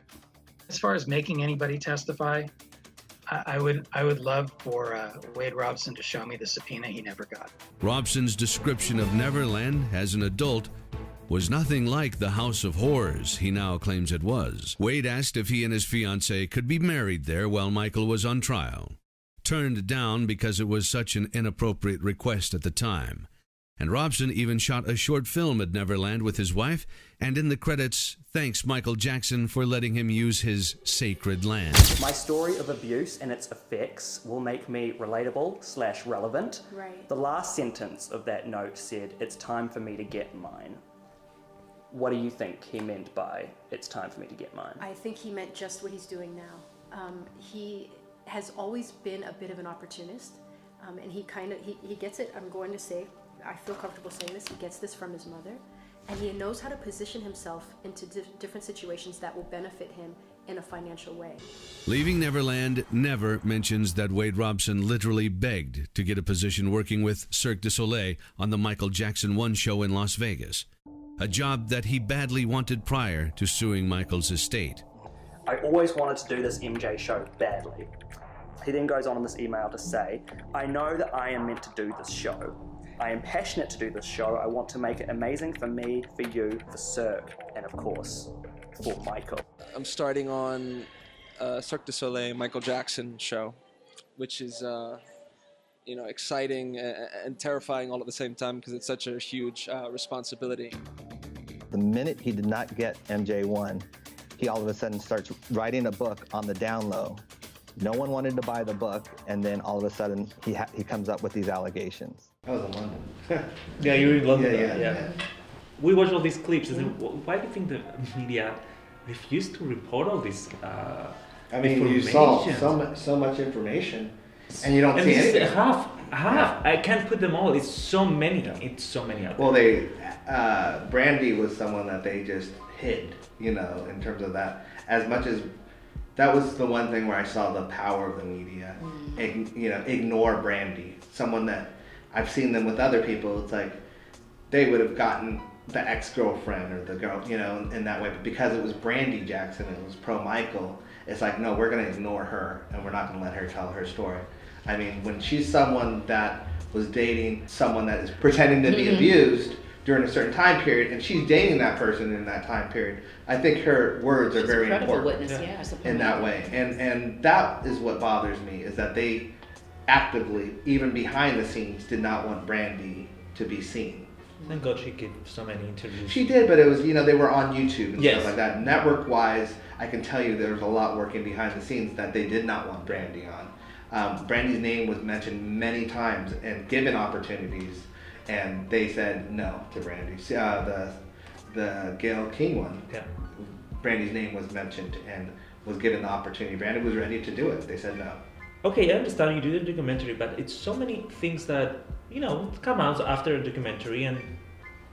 As far as making anybody testify, I would love for Wade Robson to show me the subpoena he never got.
Robson's description of Neverland as an adult was nothing like the House of Horrors he now claims it was. Wade asked if he and his fiancée could be married there while Michael was on trial. Turned down because it was such an inappropriate request at the time. And Robson even shot a short film at Neverland with his wife, and in the credits, thanks Michael Jackson for letting him use his sacred land.
My story of abuse and its effects will make me relatable/relevant.
Right.
The last sentence of that note said, "It's time for me to get mine." What do you think he meant by, "It's time for me to get mine"?
I think he meant just what he's doing now. He has always been a bit of an opportunist, and he gets it. I'm going to say, I feel comfortable saying this, he gets this from his mother, and he knows how to position himself into different situations that will benefit him in a financial way.
Leaving Neverland never mentions that Wade Robson literally begged to get a position working with Cirque du Soleil on the Michael Jackson 1 show in Las Vegas, a job that he badly wanted prior to suing Michael's estate.
I always wanted to do this MJ show badly. He then goes on in this email to say, "I know that I am meant to do this show. I am passionate to do this show. I want to make it amazing for me, for you, for Cirque, and of course, for Michael."
I'm starting on Cirque du Soleil Michael Jackson show, which is exciting and terrifying all at the same time because it's such a huge responsibility.
The minute he did not get MJ1, he all of a sudden starts writing a book on the down low. No one wanted to buy the book, and then all of a sudden he comes up with these allegations.
I was in London.
Yeah, you were in London.
Yeah.
We watched all these clips, and why do you think the media refused to report all this?
I mean, you saw so much information, and you don't see anything.
Half. I can't put them all. It's so many. It's so many out there.
Well, Brandy was someone that they just hid, in terms of that. As much as that was the one thing where I saw the power of the media. Ignore Brandy. Someone that I've seen them with other people. It's like they would have gotten the ex-girlfriend or the girl, in that way. But because it was Brandy Jackson, it was pro-Michael. It's like, no, we're going to ignore her and we're not going to let her tell her story. I mean, when she's someone that was dating someone that is pretending to be abused during a certain time period, and she's dating that person in that time period, I think her words are very important
witness,
in that way. And that is what bothers me, is that they actively, even behind the scenes, did not want Brandy to be seen.
Thank God she gave so many interviews.
She did, but it was, they were on YouTube and stuff like that. Network-wise, I can tell you there was a lot working behind the scenes that they did not want Brandy on. Brandy's name was mentioned many times and given opportunities And they said no to Brandy. The Gayle King one, Brandy's name was mentioned and was given the opportunity. Brandy was ready to do it. They said no.
Okay, I understand you do the documentary, but it's so many things that, you know, come out after a documentary and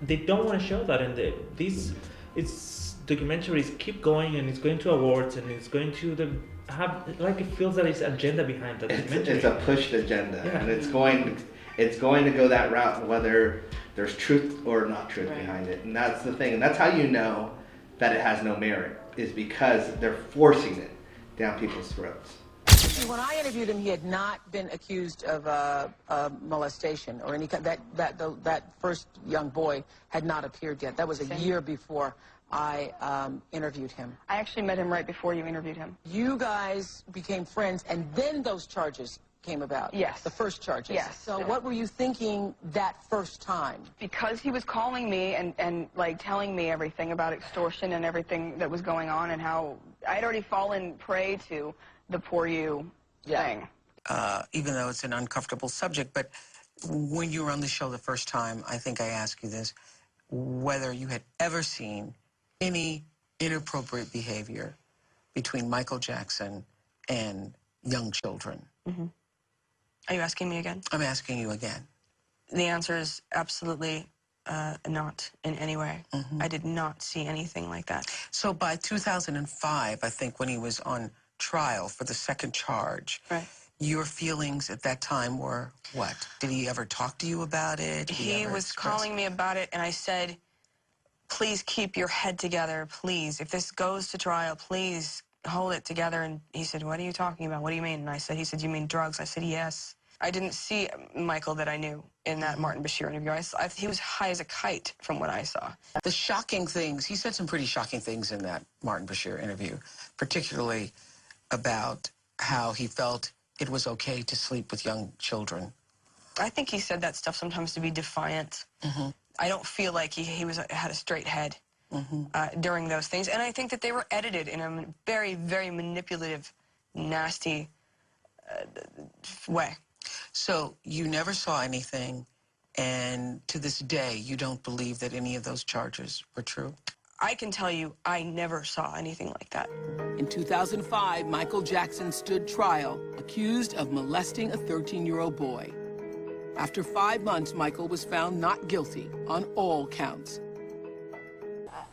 they don't want to show that. And it's documentaries keep going and it's going to awards and it's going to it feels that it's agenda behind the documentary.
It's a pushed agenda, and it's going to go that route whether there's truth or not truth behind it. And that's the thing. And that's how you know that it has no merit, is because they're forcing it down people's throats.
When I interviewed him, he had not been accused of molestation or any kind. That first young boy had not appeared yet. That was a year before I interviewed him.
I actually met him right before you interviewed him.
You guys became friends, and then those charges came about.
Yes.
The first charges.
Yes.
So what were you thinking that first time?
Because he was calling me and like telling me everything about extortion and everything that was going on and how I'd already fallen prey to the poor you thing.
Even though it's an uncomfortable subject, but when you were on the show the first time, I think I asked you this, whether you had ever seen any inappropriate behavior between Michael Jackson and young children.
Mm-hmm. Are you asking me again?
I'm asking you again.
The answer is absolutely not in any way.
Mm-hmm.
I did not see anything like that.
So by 2005, I think when he was on trial for the second charge, your feelings at that time were what? Did he ever talk to you about it?
He was calling me about it, and I said, please keep your head together, please. If this goes to trial, please hold it together. And he said, what are you talking about? What do you mean? And he said, you mean drugs? I said, yes. I didn't see Michael that I knew in that Martin Bashir interview. He was high as a kite from what I saw.
The shocking things, he said some pretty shocking things in that Martin Bashir interview, particularly about how he felt it was okay to sleep with young children.
I think he said that stuff sometimes to be defiant.
Mm-hmm.
I don't feel like he had a straight head during those things. And I think that they were edited in a very, very manipulative, nasty way.
So you never saw anything, and to this day, you don't believe that any of those charges were true?
I can tell you, I never saw anything like that.
In 2005, Michael Jackson stood trial, accused of molesting a 13-year-old boy. After 5 months, Michael was found not guilty on all counts.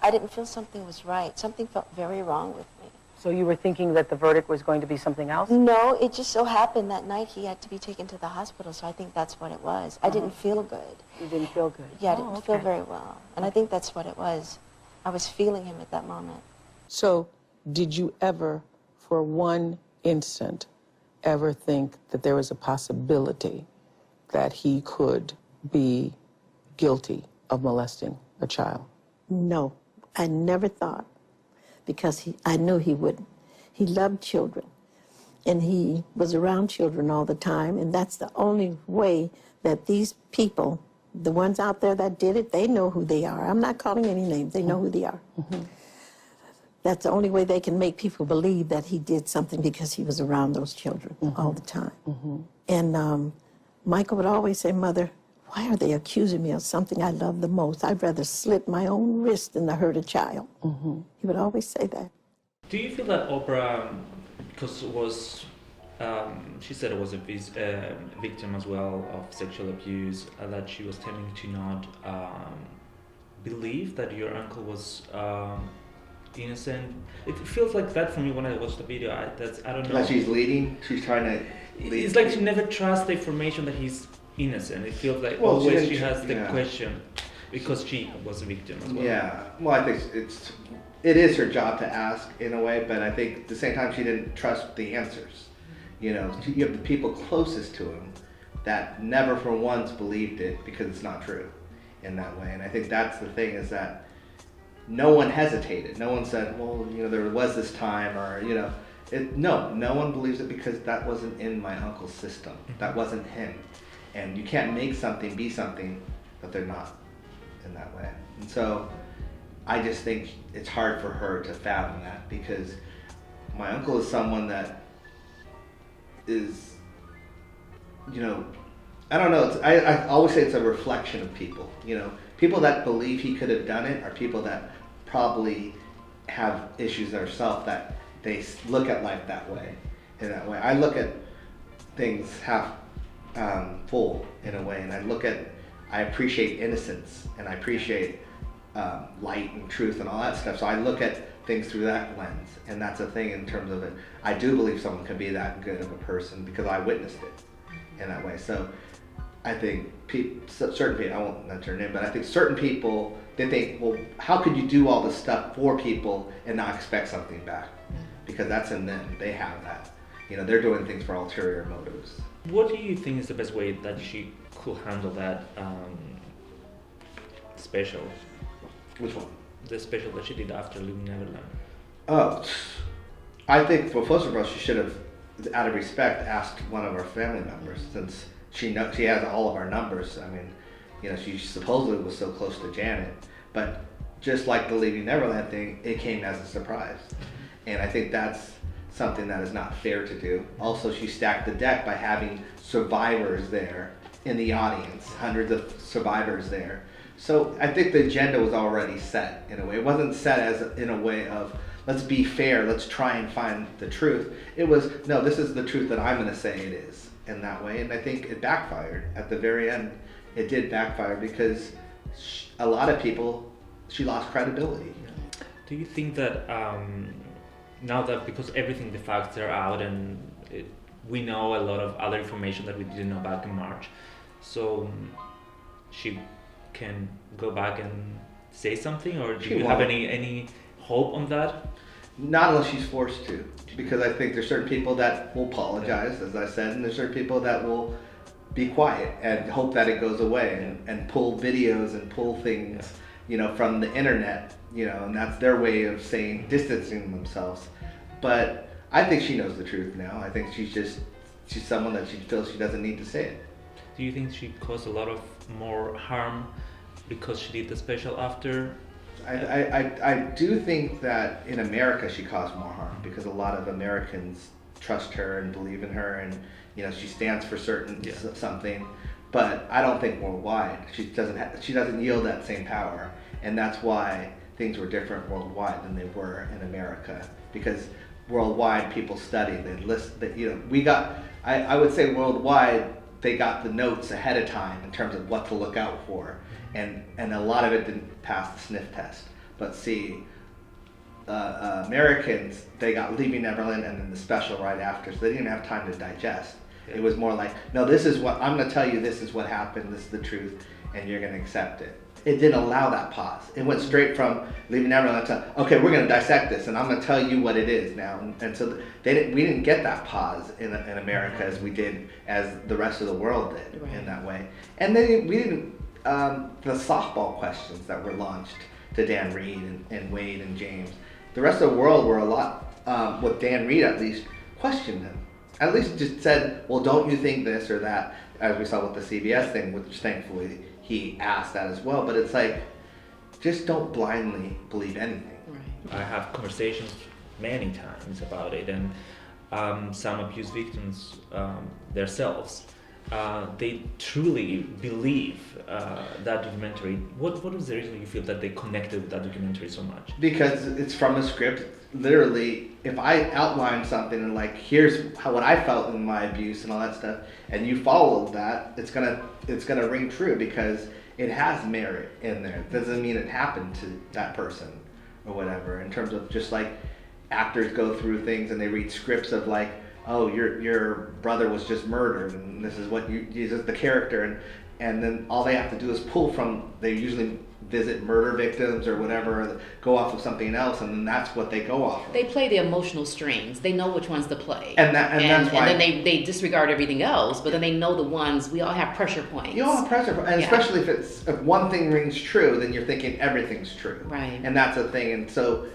I didn't feel something was right. Something felt very wrong with me.
So you were thinking that the verdict was going to be something else?
No, it just so happened that night he had to be taken to the hospital, so I think that's what it was. I didn't feel good.
You didn't feel good?
Yeah, I didn't feel very well. And I think that's what it was. I was feeling him at that moment.
So did you ever, for one instant, ever think that there was a possibility that he could be guilty of molesting a child?
No, I never thought, because I knew he wouldn't. He loved children, and he was around children all the time, and that's the only way that these people, the ones out there that did it, they know who they are. I'm not calling any names. They know who they are. Mm-hmm. That's the only way they can make people believe that he did something, because he was around those children all the time. And Michael would always say, Mother, why are they accusing me of something I love the most? I'd rather slit my own wrist than to hurt a child. He would always say that.
Do you feel that Oprah, because she said it was a victim as well of sexual abuse, that she was tending to not believe that your uncle was innocent? It feels like that for me when I watched the video. I don't know.
Like she's leading, she's trying to lead.
It's like she never trusts the information that he's innocent. It feels like
Well,
always she has the question because she was a victim as well.
Yeah, well, I think it is her job to ask in a way, but I think at the same time she didn't trust the answers. You know, you have the people closest to him that never for once believed it because it's not true in that way. And I think that's the thing, is that no one hesitated. No one said, well, you know, there was this time, or, you know, no one believes it because that wasn't in my uncle's system. That wasn't him. And you can't make something be something that they're not in that way. And so I just think it's hard for her to fathom that, because my uncle is someone that is, you know, I don't know. I always say it's a reflection of people. You know, people that believe he could have done it are people that probably have issues themselves that they look at life that way. In that way, I look at things half full in a way, and I appreciate innocence, and I appreciate light and truth and all that stuff. So I look at things through that lens, and that's a thing in terms of it. I do believe someone can be that good of a person because I witnessed it in that way. So I think certain people, I won't mention their name, but I think certain people, they think, well, how could you do all this stuff for people and not expect something back? Because that's in them. They have that. You know, they're doing things for ulterior motives.
What do you think is the best way that she could handle that special?
Which one?
The special that she did after Leaving Neverland.
Oh, I think, well, first of all, she should have, out of respect, asked one of our family members, since she has all of our numbers. I mean, you know, she supposedly was so close to Janet, but just like the Leaving Neverland thing, it came as a surprise. And I think that's something that is not fair to do. Also, she stacked the deck by having survivors there in the audience, hundreds of survivors there. So I think the agenda was already set in a way. It wasn't set as in a way of, let's be fair, let's try and find the truth. It was, no, this is the truth that I'm gonna say it is, in that way. And I think it backfired. At the very end, it did backfire because a lot of people, she lost credibility.
Do you think that now that, because everything, the facts are out and we know a lot of other information that we didn't know back in March, so she can go back and say something, or do you have any hope on that?
Not unless she's forced to, because I think there's certain people that will apologize, as I said, and there's certain people that will be quiet and hope that it goes away and pull videos and pull things, you know, from the internet, you know, and that's their way of saying, distancing themselves. But I think she knows the truth now. I think she's someone that she feels she doesn't need to say it.
Do you think she caused a lot of more harm because she did the special after?
I do think that in America she caused more harm because a lot of Americans trust her and believe in her, and you know she stands for something. But I don't think worldwide she doesn't yield that same power, and that's why things were different worldwide than they were in America. Because worldwide people study, they list that, you know, I would say worldwide they got the notes ahead of time in terms of what to look out for, and a lot of it didn't pass the sniff test. But see, Americans, they got Leaving Neverland and then the special right after, so they didn't even have time to digest. It was more like, no, this is what I'm going to tell you, this is what happened, this is the truth, and you're going to accept it. It didn't allow that pause. It went straight from Leaving Neverland to, okay, we're going to dissect this, and I'm going to tell you what it is now. And so we didn't get that pause in America as the rest of the world did in that way. And then we didn't, the softball questions that were launched to Dan Reed and Wade and James, the rest of the world were a lot, with Dan Reed at least, questioned him. At least just said, well, don't you think this or that, as we saw with the CBS thing, which thankfully he asked that as well. But it's like, just don't blindly believe anything.
I have conversations many times about it, and some abuse victims themselves, they truly believe that documentary. What was the reason you feel that they connected with that documentary so much?
Because it's from a script. Literally, if I outline something and like, here's what I felt in my abuse and all that stuff, and you followed that, it's gonna ring true because it has merit in there. It doesn't mean it happened to that person or whatever. In terms of just like actors go through things and they read scripts of like, oh, your brother was just murdered and this is what this is the character, and then all they have to do is pull from, they usually visit murder victims or whatever, or go off of something else, and then that's what they go off of.
They play the emotional strings. They know which ones to play.
And that's why.
And then they disregard everything else, but then they know the ones, we all have pressure points.
You all have pressure points, and especially if one thing rings true, then you're thinking everything's true.
Right.
And that's a thing, and so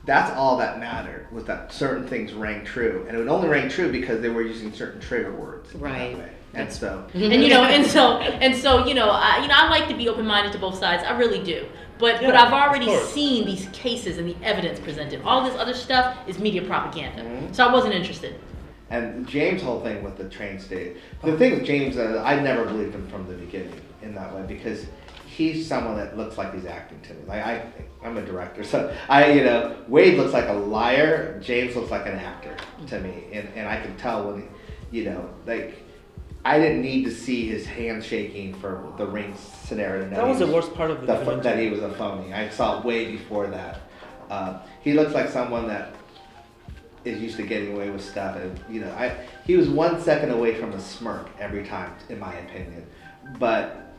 that's all that mattered, was that certain things rang true. And it would only ring true because they were using certain trigger words.
Right.
And so,
and you know, I like to be open-minded to both sides. I really do. But I've already seen these cases and the evidence presented. All this other stuff is media propaganda. So I wasn't interested.
And James' whole thing with the train state. The thing with James, I never believed him from the beginning in that way because he's someone that looks like he's acting to me. Like I'm a director, so Wade looks like a liar. James looks like an actor to me, and I can tell when, I didn't need to see his hand shaking for the ring scenario.
That was the worst part of the documentary.
That he was a phony. I saw it way before that. He looks like someone that is used to getting away with stuff, and he was 1 second away from a smirk every time, in my opinion. But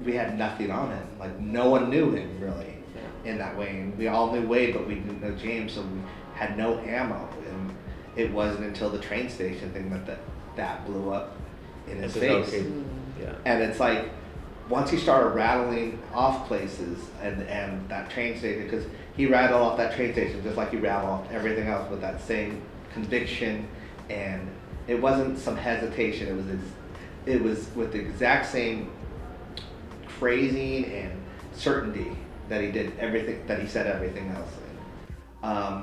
we had nothing on him. Like no one knew him really in that way, and we all knew Wade, but we didn't know James, so we had no ammo. And it wasn't until the train station thing that blew up in his face.
Yeah.
And it's like once he started rattling off places and that train station, because he rattled off that train station just like he rattled off everything else with that same conviction, and it wasn't some hesitation. It was with the exact same phrasing and certainty that he did everything, that he said everything else.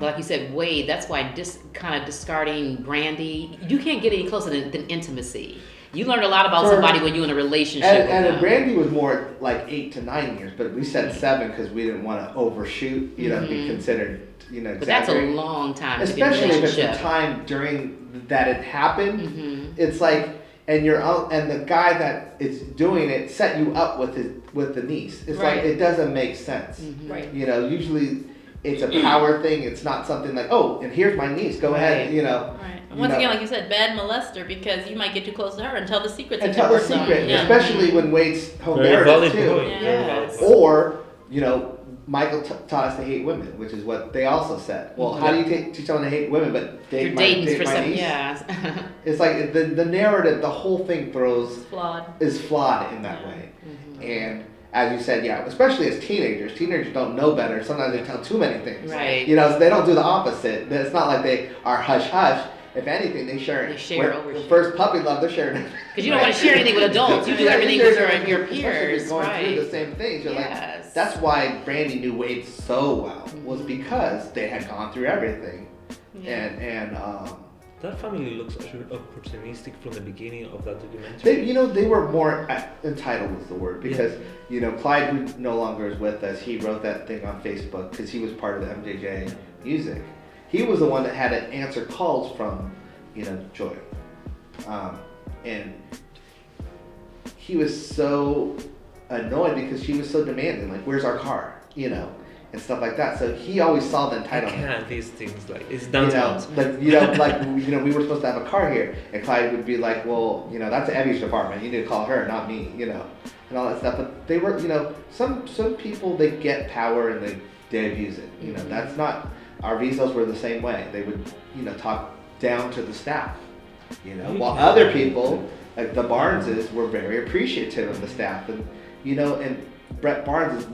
Like you said, Wade, that's why kind of discarding Brandy, you can't get any closer than intimacy. You learned a lot about somebody when you're in a relationship with them.
And Brandy was more like 8 to 9 years, but we said 7 because we didn't want to overshoot, be considered,
But that's a long time.
Especially if it's the time during that it happened. It's like, and the guy that is doing it set you up with the niece. It's like it doesn't make sense.
Right.
Usually it's a power thing. It's not something like, oh, and here's my niece. Go ahead.
Right. And once again, like you said, bad molester, because you might get too close to her and tell the secrets.
And tell the secret, especially when Wade's home
Very
narrative
valid
too.
point. Yes.
Or Michael taught us to hate women, which is what they also said. Well, how do you teach someone to hate women but date my niece?
Yeah.
It's like the narrative, the whole thing is flawed in that way. And as you said, especially as teenagers don't know better. Sometimes they tell too many things.
Right.
They don't do the opposite. It's not like they are hush hush. If anything, they share. The first puppy love, they're sharing.
Because you don't want to share anything with adults. You do everything with your peers.
Especially if you're going through the same things. You're like, that's why Brandy knew Wade so well, was because they had gone through everything. And
that family looks opportunistic from the beginning of that documentary.
They were more entitled was the word, because Clyde, who no longer is with us, he wrote that thing on Facebook because he was part of the MJJ music. He was the one that had to answer calls from, Joy, and he was so annoyed because she was so demanding, like, "Where's our car?" And stuff like that. So he always saw the entitlement.
I can't these things, like, it's downtown.
We were supposed to have a car here, and Clyde would be like, "Well, that's Evie's department. You need to call her, not me." And all that stuff. But they were, some people, they get power and they abuse it. That's not. Our Vizos were the same way. They would, talk down to the staff, while other people, like the Barneses, were very appreciative of the staff. And, and Brett Barnes is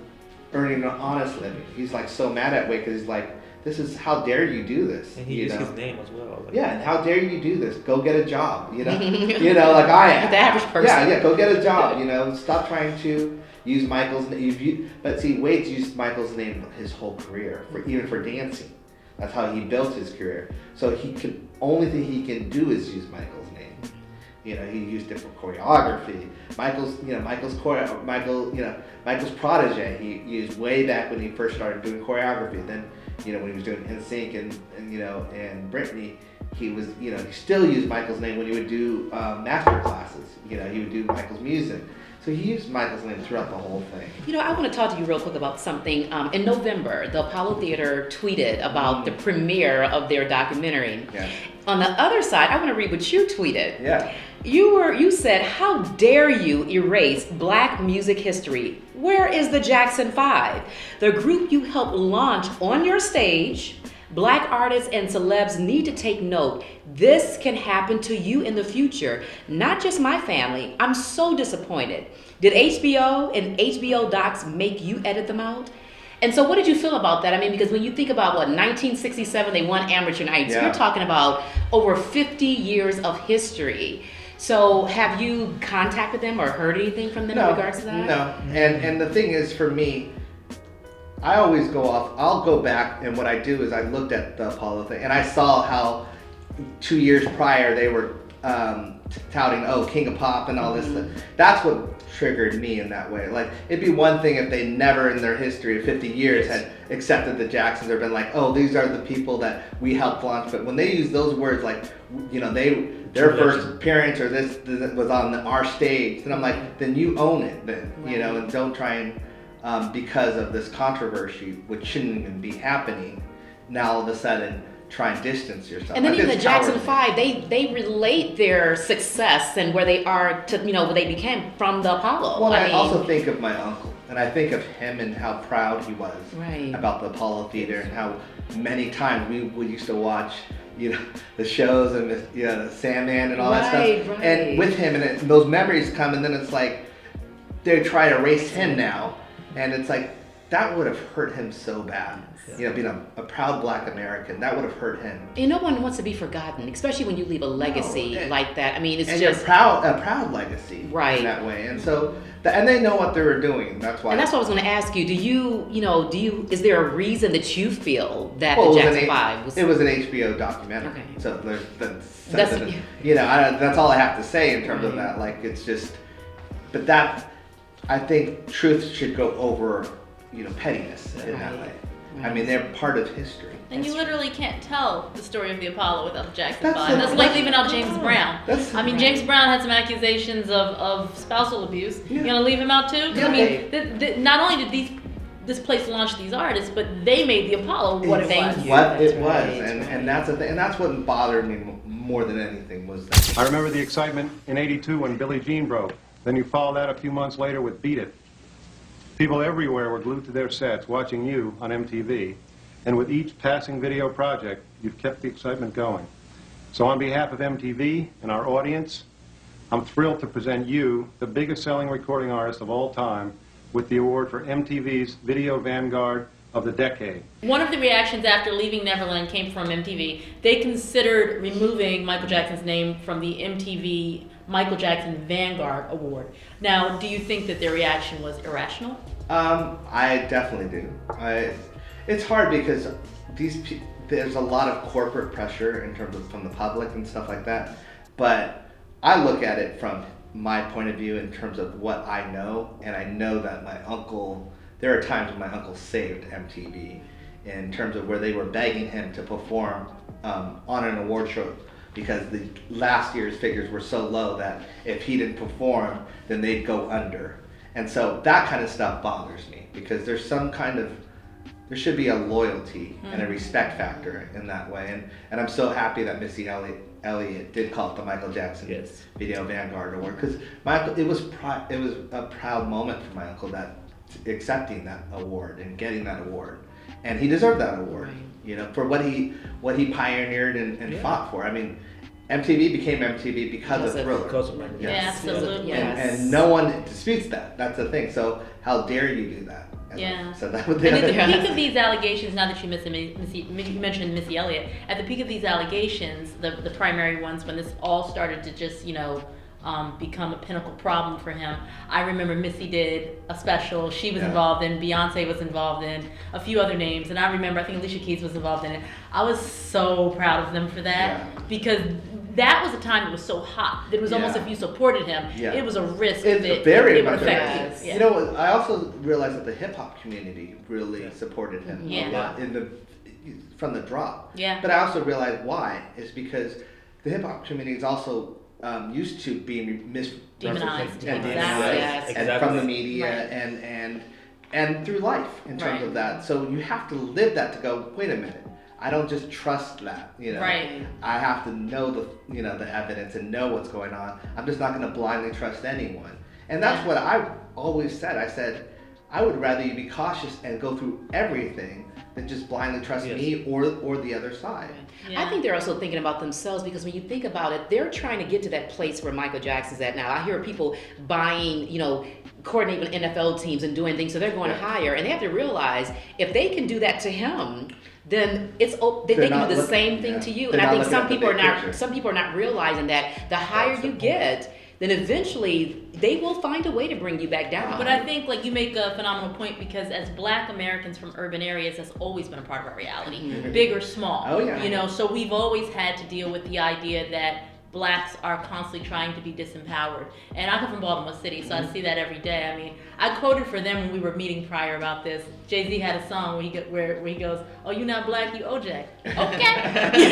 earning an honest living. He's like so mad at Wade because he's like, this is, how dare you do this?
And he used his name as well.
Like, and how dare you do this? Go get a job, like I am.
The average person.
Yeah, go get a job, stop trying to use Michael's name. But see, Wade's used Michael's name his whole career, even for dancing. That's how he built his career. So only thing he can do is use Michael's name. He used it for choreography. Michael's protege. He used way back when he first started doing choreography. Then, when he was doing NSYNC and Britney, he was, he still used Michael's name when he would do master classes. He would do Michael's music. So he used Michael's name throughout the whole thing.
I want to talk to you real quick about something. In November, the Apollo Theater tweeted about the premiere of their documentary.
Yeah.
On the other side, I want to read what you tweeted.
Yeah.
You said, "How dare you erase Black music history? Where is the Jackson 5? The group you helped launch on your stage. Black artists and celebs need to take note. This can happen to you in the future, not just my family. I'm so disappointed. Did HBO and HBO docs make you edit them out?" And so what did you feel about that? I mean, because when you think about 1967, they won Amateur Night. So you're talking about over 50 years of history. So have you contacted them or heard anything from them in regards to that?
No. And the thing is, for me, I always I'll go back, and what I do is I looked at the Apollo thing, and I saw how, 2 years prior they were touting, oh, King of Pop and all this stuff. That's what triggered me in that way. Like, it'd be one thing if they never in their history of 50 years had accepted the Jacksons or been like, oh, these are the people that we helped launch. But when they use those words, like, you know, their first appearance or this was on our stage, then I'm like, then you own it then, you know, and don't try and, because of this controversy, which shouldn't even be happening, now all of a sudden try and distance yourself.
And then even the Jackson 5, they relate their success and where they are to, you know, what they became from the Apollo.
Well, I also think of my uncle, and I think of him and how proud he was
right.
about the Apollo Theater and how many times we used to watch, you know, the shows and the, you know, the Sandman and all that stuff.
Right.
And with him, and those memories come, and then it's like they try to erase him now, and it's like that would have hurt him so bad. You know, being a proud Black American, that would have hurt him.
And no one wants to be forgotten, especially when you leave a legacy like that. I mean, it's
and
just
a proud legacy,
right?
In that way, and so and they know what they were doing. That's why.
And that's what I was going to ask you. Is there a reason that you feel that the Jackson 5 was?
It was an HBO documentary. Okay. So that's you know, that's all I have to say in terms of that. Like, it's just, but that, I think truth should go over, you know, pettiness in that way. I mean, they're part of history.
And you literally can't tell the story of the Apollo without the Jackson 5. That's like leaving out James Brown. I mean, James Brown had some accusations of spousal abuse. Yeah. You gonna leave him out too? I mean, not only did this place launch these artists, but they made the Apollo what it was.
What it was, and that's the thing, and that's what bothered me more than anything was that.
I remember the excitement in '82 when Billie Jean broke. Then you followed that a few months later with Beat It. People everywhere were glued to their sets watching you on MTV, and with each passing video project, you've kept the excitement going. So on behalf of MTV and our audience, I'm thrilled to present you, the biggest selling recording artist of all time, with the award for MTV's Video Vanguard of the Decade.
One of the reactions after Leaving Neverland came from MTV. They considered removing Michael Jackson's name from the MTV Michael Jackson Vanguard Award. Now, do you think that their reaction was irrational?
I definitely do. It's hard because there's a lot of corporate pressure in terms of from the public and stuff like that. But I look at it from my point of view in terms of what I know, and I know that my uncle. There are times when my uncle saved MTV in terms of where they were begging him to perform on an award show, because the last year's figures were so low that if he didn't perform, then they'd go under. And so that kind of stuff bothers me, because there should be a loyalty and a respect factor in that way. And I'm so happy that Missy Elliott did call it the Michael Jackson Video Vanguard Award, because it was a proud moment for my uncle, that accepting that award and getting that award. And he deserved that award, you know, for what he pioneered and fought for. I mean, MTV became MTV because of Thriller.
Because of Michael Jackson.
Yeah, absolutely.
And no one disputes that. That's the thing. So how dare you do that?
Yeah.
So that was
and at the peak of these allegations, now that you mentioned Missy Elliott, at the peak of these allegations, the primary ones, when this all started to just, you know, become a pinnacle problem for him. I remember Missy did a special she was involved in, Beyonce was involved in, a few other names, and I remember, I think Alicia Keys was involved in it. I was so proud of them for that, because that was a time that was so hot. It was almost, if you supported him, it was a risk that it would affect you.
You know, I also realized that the hip hop community really supported him a lot from the drop.
Yeah.
But I also realized why is because the hip hop community is also used to being
demonized
and from the media and through life in terms of that. So you have to live that to go, wait a minute, I don't just trust that, you know.
Right.
I have to know the evidence and know what's going on. I'm just not going to blindly trust anyone. And that's what I always said. I said, I would rather you be cautious and go through everything than just blindly trust me or the other side.
I think they're also thinking about themselves, because when you think about it, they're trying to get to that place where Michael Jackson's at now. I hear people buying, you know, coordinating with NFL teams and doing things, so they're going higher, and they have to realize if they can do that to him, then they can do the same thing to you. And I think some people are not realizing that the higher you get, then eventually they will find a way to bring you back down.
But I think like you make a phenomenal point, because as Black Americans from urban areas, that's always been a part of our reality, big or small.
Oh, yeah.
You know, so we've always had to deal with the idea that Blacks are constantly trying to be disempowered. And I come from Baltimore City, so I see that every day. I mean, I quoted for them when we were meeting prior about this. Jay-Z had a song where he goes, "Oh, you not Black, you OJ." Okay.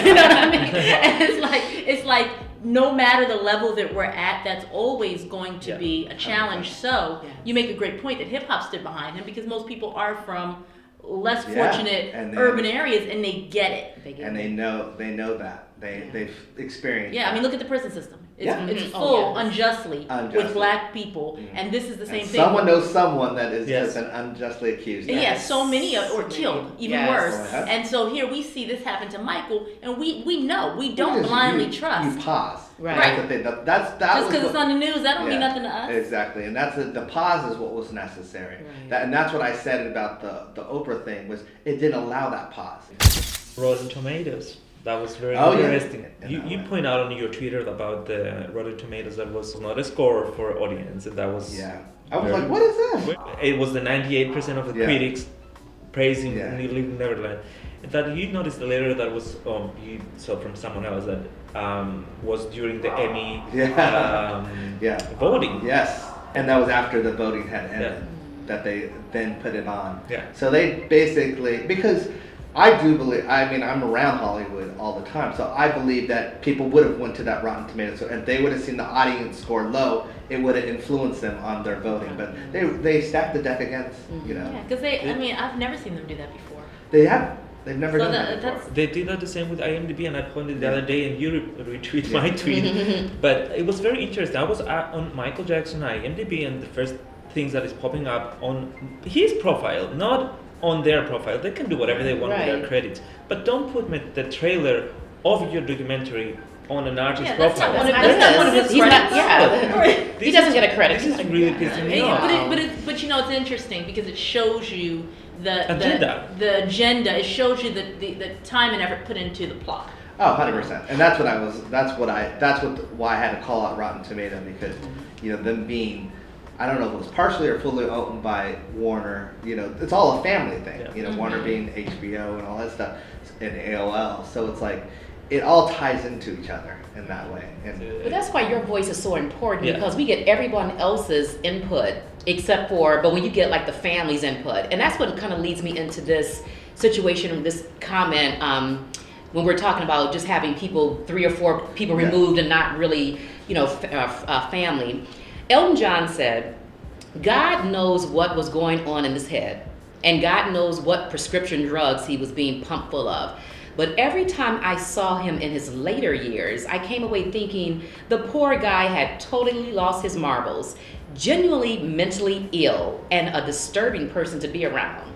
You know what I mean? And it's like no matter the level that we're at, that's always going to be a challenge. So you make a great point that hip hop stood behind him, because most people are from less fortunate urban areas, and they get it.
They know that. They've experienced
I mean, look at the prison system. It's full unjustly with Black people, and this is the same thing.
Someone knows someone that has been unjustly accused.
Yeah, so many or killed, even worse. And so here we see this happen to Michael, and we know, we don't blindly trust.
You pause.
Right.
That's the thing. Just
because it's on the news, that don't mean nothing to us.
Exactly, and that's the pause is what was necessary. Right. And that's what I said about the Oprah thing, was it didn't allow that pause.
Rotten Tomatoes. That was very interesting. You point out on your Twitter about the Rotten Tomatoes that was not a score for audience, and that was
I was like, what is that?
It was the 98% of the critics praising Leaving Neverland. And that you noticed the letter that was you saw from someone else that was during the Emmy voting.
Yes, and that was after the voting had ended that they then put it on. So they basically, because I do believe, I mean, I'm around Hollywood all the time, so I believe that people would have went to that Rotten Tomatoes, and they would have seen the audience score low, it would have influenced them on their voting. But they stacked the deck against, you know.
Yeah, because I mean, I've never seen them do that before.
They've never done that before.
They did that the same with IMDb, and I pointed the other day, and you retweet my tweet. But it was very interesting. I was on Michael Jackson IMDb, and the first things that is popping up on his profile, not on their profile. They can do whatever they want with their credits, but don't put the trailer of your documentary on an artist's profile.
That's not one of his credits.
He doesn't get a credit.
This is really pissing me off.
But you know, it's interesting because it shows you the
agenda.
It shows you the time and effort put into the plot.
Oh, 100%. And that's why I had to call out Rotten Tomato, because, you know, them being, I don't know if it was partially or fully owned by Warner. You know, it's all a family thing. You know, Warner being HBO and all that stuff, and AOL. So it's like, it all ties into each other in that way.
But that's why your voice is so important, because we get everyone else's input but when you get like the family's input, and that's what kind of leads me into this situation, this comment, when we're talking about just having 3 or 4 people removed and not really, you know, family. Elton John said, God knows what was going on in his head, and God knows what prescription drugs he was being pumped full of. But every time I saw him in his later years, I came away thinking the poor guy had totally lost his marbles, genuinely mentally ill, and a disturbing person to be around.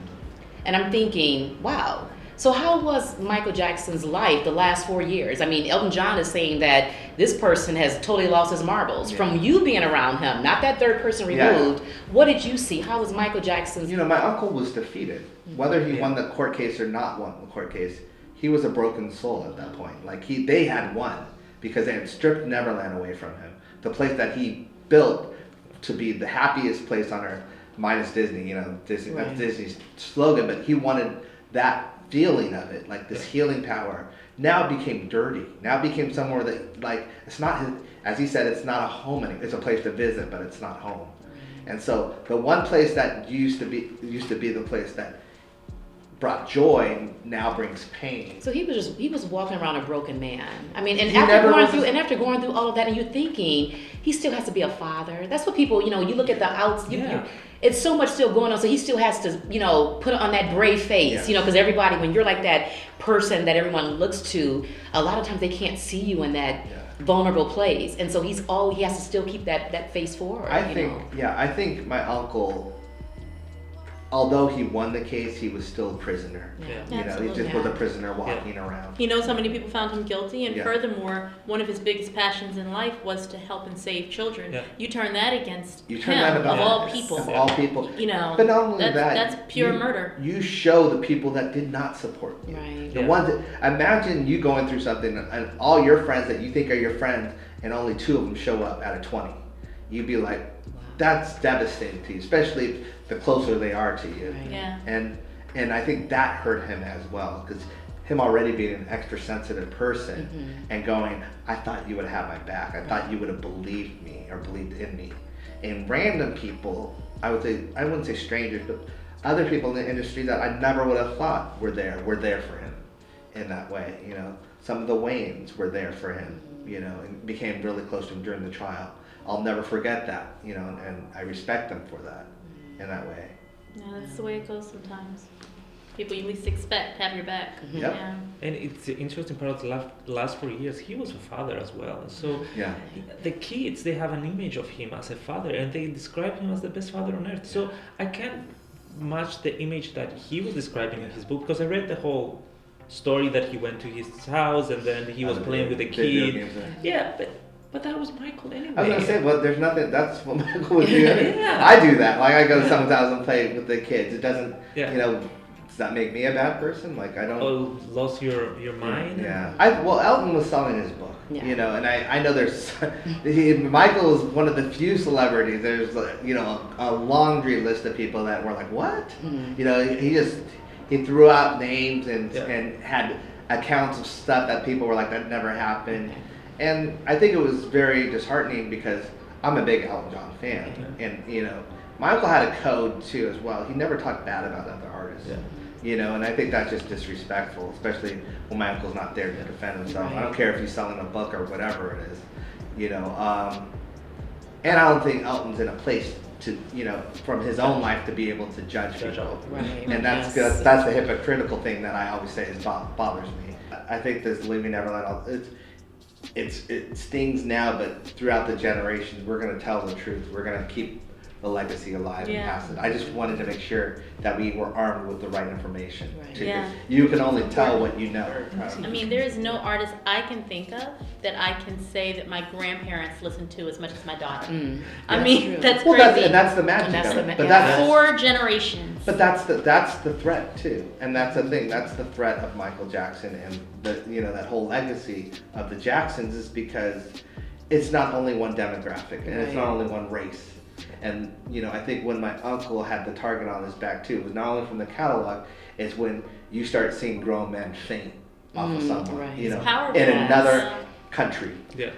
And I'm thinking, wow. So how was Michael Jackson's life the last 4 years? I mean, Elton John is saying that this person has totally lost his marbles. From you being around him, not that third person removed, what did you see? How was Michael Jackson's...
You know, my uncle was defeated. Whether he won the court case or not won the court case, he was a broken soul at that point. Like, they had won because they had stripped Neverland away from him. The place that he built to be the happiest place on earth, minus Disney, you know, Disney, that's Disney's slogan, but he wanted that feeling of it, like this healing power. Now it became dirty. Now it became somewhere that, like, it's not his, as he said, it's not a home anymore. It's a place to visit, but it's not home. And so the one place that used to be the place that brought joy now brings pain.
So he was walking around a broken man. I mean, and after going through all of that, and you're thinking he still has to be a father. That's what people, you know, you look at the outs. It's so much still going on, so he still has to, you know, put on that brave face, you know, because everybody, when you're like that person that everyone looks to, a lot of times they can't see you in that vulnerable place, and so he has to still keep that face forward.
I think my uncle, although he won the case, he was still a prisoner. You know, he just was a prisoner walking around.
He knows how many people found him guilty, and furthermore, one of his biggest passions in life was to help and save children. You turn that against him, of all people.
Of all people.
You know,
but not only
that's pure murder.
You show the people that did not support you.
Right.
The ones that, imagine you going through something and all your friends that you think are your friends, and only 2 of them show up out of 20. you'd be like, that's devastating to you, especially the closer they are to you.
Right. Yeah.
And I think that hurt him as well, because him already being an extra sensitive person and going, I thought you would have my back. I thought you would have believed me or believed in me. And random people, I wouldn't say strangers, but other people in the industry that I never would have thought were there for him in that way. You know, some of the Waynes were there for him, you know, and became really close to him during the trial. I'll never forget that, you know, and I respect them for that in that way.
Yeah, that's the way it goes sometimes. People you least expect have your back.
Yep.
Yeah.
And it's the interesting part of the last 4 years, he was a father as well. So the kids, they have an image of him as a father, and they describe him as the best father on earth. So I can't match the image that he was describing in his book, because I read the whole story that he went to his house and then he was playing with the kid. Yeah, but that was Michael anyway.
I was gonna say, well, there's nothing. That's what Michael would do. I do that. Like I go to someone's house and play with the kids. It doesn't, you know. Does that make me a bad person? Like I don't.
Oh, lost your mind.
Yeah. Well, Elton was selling his book. You know, and I know there's Michael is one of the few celebrities. There's you know a laundry list of people that were like, what? You know, he threw out names and had accounts of stuff that people were like, that never happened. And I think it was very disheartening, because I'm a big Elton John fan, and you know, my uncle had a code too as well. He never talked bad about other artists. You know, and I think that's just disrespectful, especially when my uncle's not there to defend himself. I don't care if he's selling a book or whatever it is, you know. And I don't think Elton's in a place to, you know, from his own life to be able to judge people. And that's the hypocritical thing that I always say bothers me. I think this Leaving Neverland, it stings now, but throughout the generations, we're going to tell the truth. We're going to keep the legacy alive and pass it. I just wanted to make sure that we were armed with the right information. You can only tell what you know.
I mean, there is no artist I can think of that I can say that my grandparents listened to as much as my daughter. I mean, that's crazy.
And that's the magic of it. But that's
4 generations.
But that's the threat too, and that's the thing. That's the threat of Michael Jackson and that whole legacy of the Jacksons, is because it's not only one demographic and it's not only one race. And you know, I think when my uncle had the target on his back too, it was not only from the catalog, it's when you start seeing grown men faint off of someone, you know, in another country,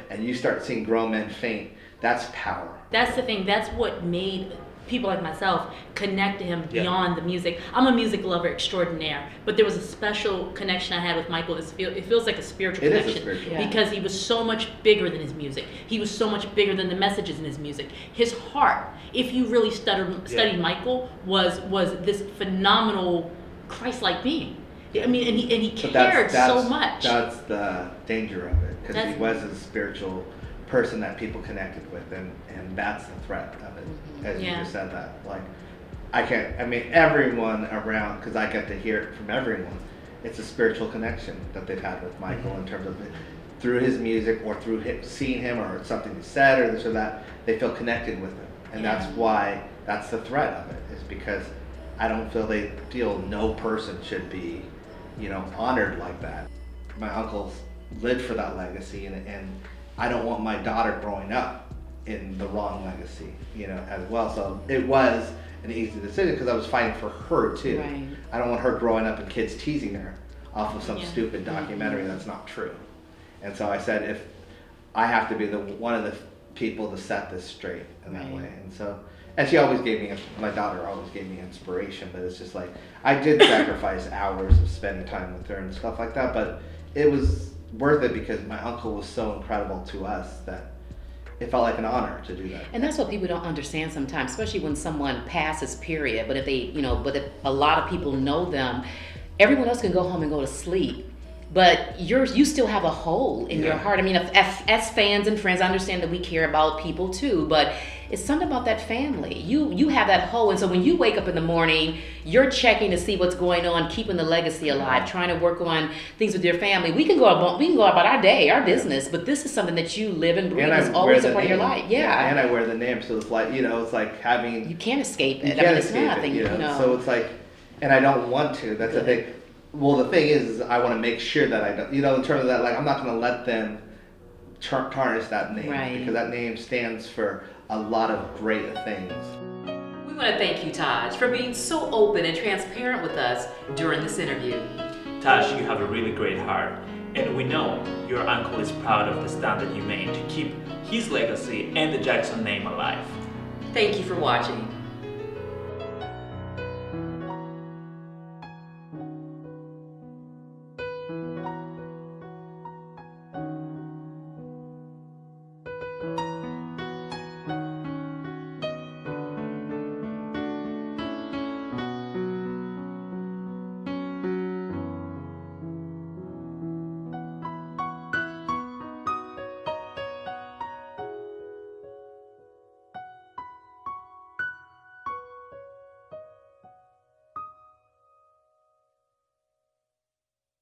and you start seeing grown men faint. That's power.
That's the thing. That's what made people like myself connect to him beyond the music. I'm a music lover extraordinaire, but there was a special connection I had with Michael. It feels like a spiritual connection, because he was so much bigger than his music. He was so much bigger than the messages in his music. His heart, if you really studied Michael, was this phenomenal Christ-like being. I mean, and he cared so much.
That's the danger of it, because he was a spiritual person that people connected with, and that's the threat of it, as you just said that. Like, everyone around, because I get to hear it from everyone, it's a spiritual connection that they've had with Michael in terms of through his music or through seeing him or something he said or this or that, they feel connected with him. And that's why, that's the threat of it, is because I don't feel no person should be, you know, honored like that. My uncle's lived for that legacy, and I don't want my daughter growing up in the wrong legacy, you know, as well. So it was an easy decision, because I was fighting for her too. I don't want her growing up and kids teasing her off of some stupid documentary that's not true. And so I said, if I have to be one of the people to set this straight in that way. And she always gave me, my daughter always gave me inspiration, but it's just like, I did sacrifice hours of spending time with her and stuff like that, but it was worth it, because my uncle was so incredible to us that it felt like an honor to do that.
And that's what people don't understand sometimes, especially when someone passes, period. But if if a lot of people know them, everyone else can go home and go to sleep. But you still have a hole in your heart. I mean, as fans and friends, I understand that we care about people too, but it's something about that family. You have that hole, and so when you wake up in the morning, you're checking to see what's going on, keeping the legacy alive, trying to work on things with your family. We can go about our day, our business, but this is something that you live and breathe. It's always a part of your life.
And I wear the name, so it's like, you know, it's like having.
You can't escape it. It's nothing.
You know? So it's like, and I don't want to. That's the thing. Well, the thing is I want to make sure that I don't, you know, in terms of that, like, I'm not going to let them tarnish that name, because that name stands for a lot of great things.
We want to thank you, Taj, for being so open and transparent with us during this interview.
Taj, you have a really great heart, and we know your uncle is proud of the stand that you made to keep his legacy and the Jackson name alive.
Thank you for watching.